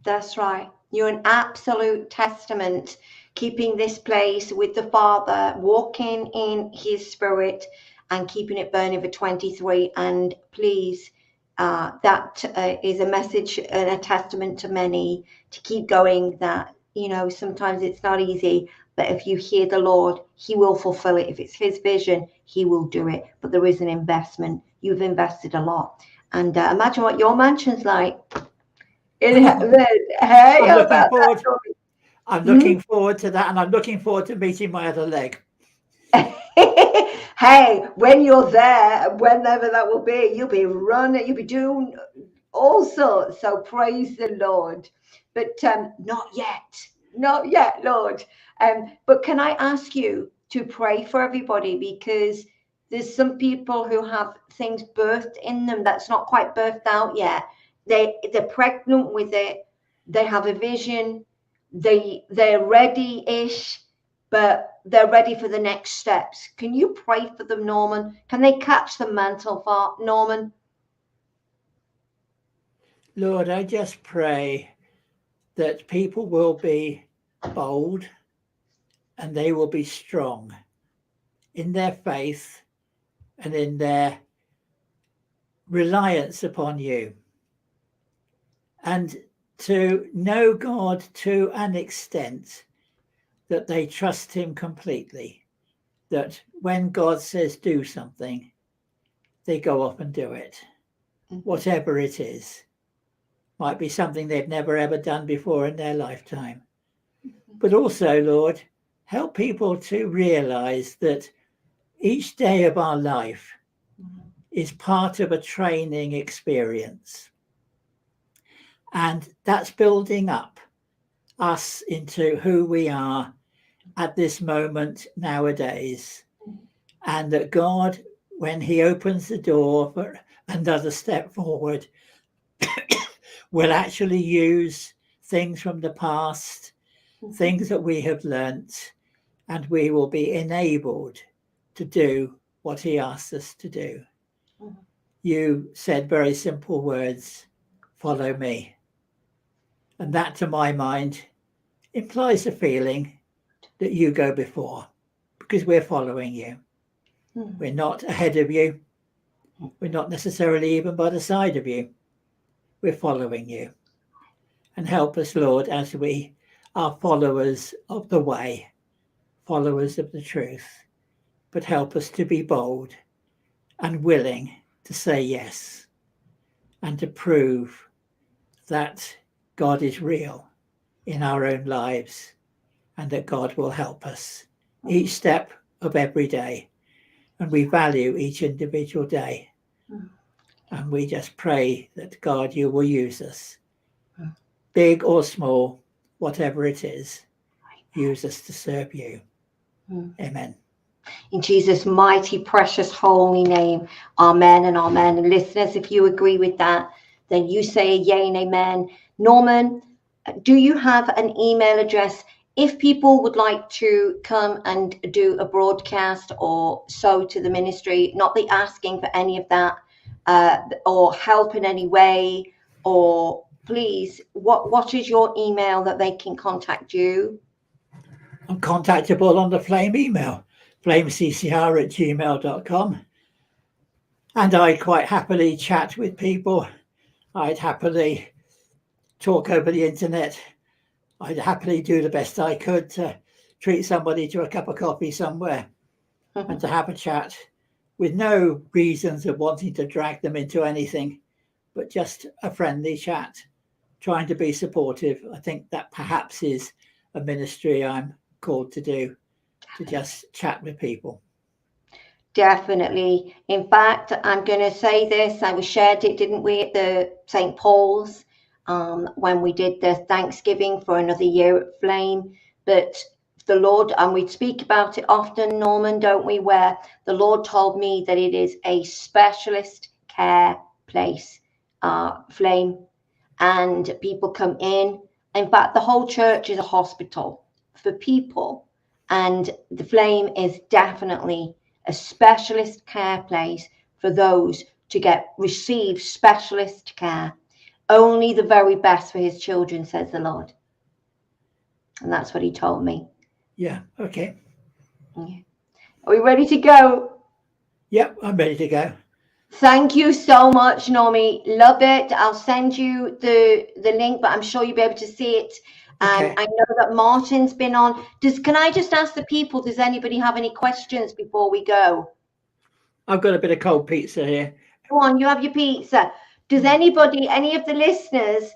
[SPEAKER 2] That's right. You're an absolute testament, keeping this place with the Father, walking in his spirit and keeping it burning for 23. And please, that is a message and a testament to many to keep going, that, you know, sometimes it's not easy, but if you hear the Lord, he will fulfill it. If it's his vision, he will do it. But there is an investment. You've invested a lot. And imagine what your mansion's like. In heaven. Hey,
[SPEAKER 3] I'm looking forward.
[SPEAKER 2] That,
[SPEAKER 3] I'm looking forward to that, and I'm looking forward to meeting my other leg.
[SPEAKER 2] Hey, when you're there, whenever that will be, you'll be running, you'll be doing all sorts. So praise the Lord. But not yet, Lord. But can I ask you to pray for everybody, because there's some people who have things birthed in them that's not quite birthed out yet. They're pregnant with it. They have a vision. They're ready-ish, but they're ready for the next steps. Can you pray for them, Norman? Can they catch the mantle, for Norman?
[SPEAKER 3] Lord, I just pray that people will be bold and they will be strong in their faith and in their reliance upon you, and to know God to an extent that they trust him completely, that when God says do something, they go off and do it, whatever it is. Might be something they've never ever done before in their lifetime. But also, Lord, help people to realize that each day of our life is part of a training experience. And that's building up us into who we are at this moment nowadays. And that God, when he opens the door for another step forward, will actually use things from the past, things that we have learnt, and we will be enabled to do what he asks us to do. You said very simple words, follow me. And that, to my mind, implies a feeling that you go before, because we're following you. We're not ahead of you. We're not necessarily even by the side of you. We're following you. And help us, Lord, as we are followers of the way, followers of the truth, but help us to be bold and willing to say yes and to prove that God is real in our own lives and that God will help us each step of every day. And we value each individual day. And we just pray that, God, you will use us, big or small, whatever it is, use us to serve you. Amen.
[SPEAKER 2] In Jesus' mighty, precious, holy name, amen and amen. And listeners, if you agree with that, then you say a yay and amen. Norman, do you have an email address? If people would like to come and do a broadcast or sow to the ministry, not be asking for any of that, or help in any way, or please, what is your email that they can contact you?
[SPEAKER 3] I'm contactable on the Flame email, flameccr@gmail.com. And I'd quite happily chat with people. I'd happily talk over the internet. I'd happily do the best I could to treat somebody to a cup of coffee somewhere and to have a chat with no reasons of wanting to drag them into anything, but just a friendly chat, trying to be supportive. I think that perhaps is a ministry I'm called to do, to just chat with people.
[SPEAKER 2] Definitely. In fact, I'm going to say this, and we shared it, didn't we, at the St. Paul's, when we did the Thanksgiving for another year at Flame. But the Lord, and we speak about it often, Norman, don't we, where the Lord told me that it is a specialist care place, Flame, and people come in. In fact, the whole church is a hospital for people, and the Flame is definitely a specialist care place for those to receive specialist care. Only the very best for his children, says the Lord. And that's what he told me.
[SPEAKER 3] Yeah. Okay.
[SPEAKER 2] Yeah. Are we ready to go?
[SPEAKER 3] Yep, I'm ready to go.
[SPEAKER 2] Thank you so much, Normie. Love it. I'll send you the link, but I'm sure you'll be able to see it. And
[SPEAKER 3] Okay.
[SPEAKER 2] I know that Martin's been on. Can I just ask the people, does anybody have any questions before we go?
[SPEAKER 3] I've got a bit of cold pizza here.
[SPEAKER 2] Go on, you have your pizza. Does anybody, any of the listeners,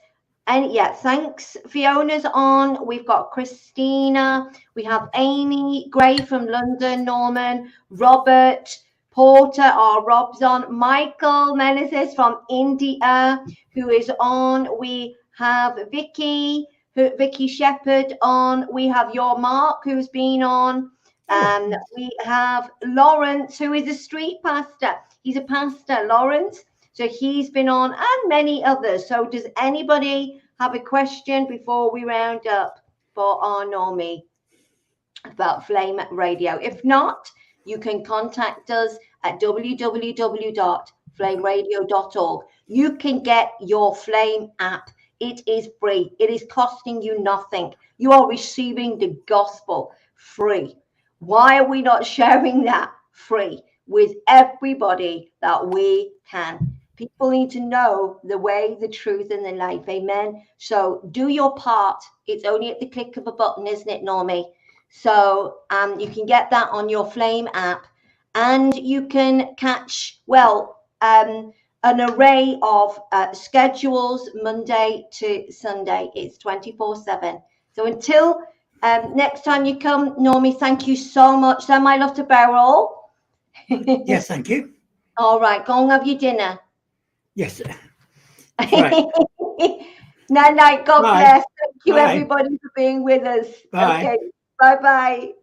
[SPEAKER 2] and yeah, thanks. Fiona's on. We've got Christina. We have Amy Gray from London, Norman, Robert Porter, or Rob's on. Michael Meneses from India, who is on. We have Vicky Shepherd on. We have your Mark, who's been on. We have Lawrence, who is a street pastor. He's a pastor, Lawrence. So he's been on, and many others. So does anybody have a question before we round up for our Normie about Flame Radio? If not, you can contact us at www.flameradio.org. You can get your Flame app. It is free. It is costing you nothing. You are receiving the gospel free. Why are we not sharing that free with everybody that we can? People need to know the way, the truth, and the life. Amen. So do your part. It's only at the click of a button, isn't it, Normie? So you can get that on your Flame app, and you can catch, an array of schedules Monday to Sunday. It's 24/7. So until next time you come, Normie, thank you so much. Send my love to Beryl.
[SPEAKER 3] Yes, thank you.
[SPEAKER 2] All right, go and have your dinner.
[SPEAKER 3] Yes. Right.
[SPEAKER 2] Night, night. God
[SPEAKER 3] Bye.
[SPEAKER 2] bless. Thank you,
[SPEAKER 3] Bye.
[SPEAKER 2] everybody, for being with us.
[SPEAKER 3] Bye.
[SPEAKER 2] Okay. Bye-bye.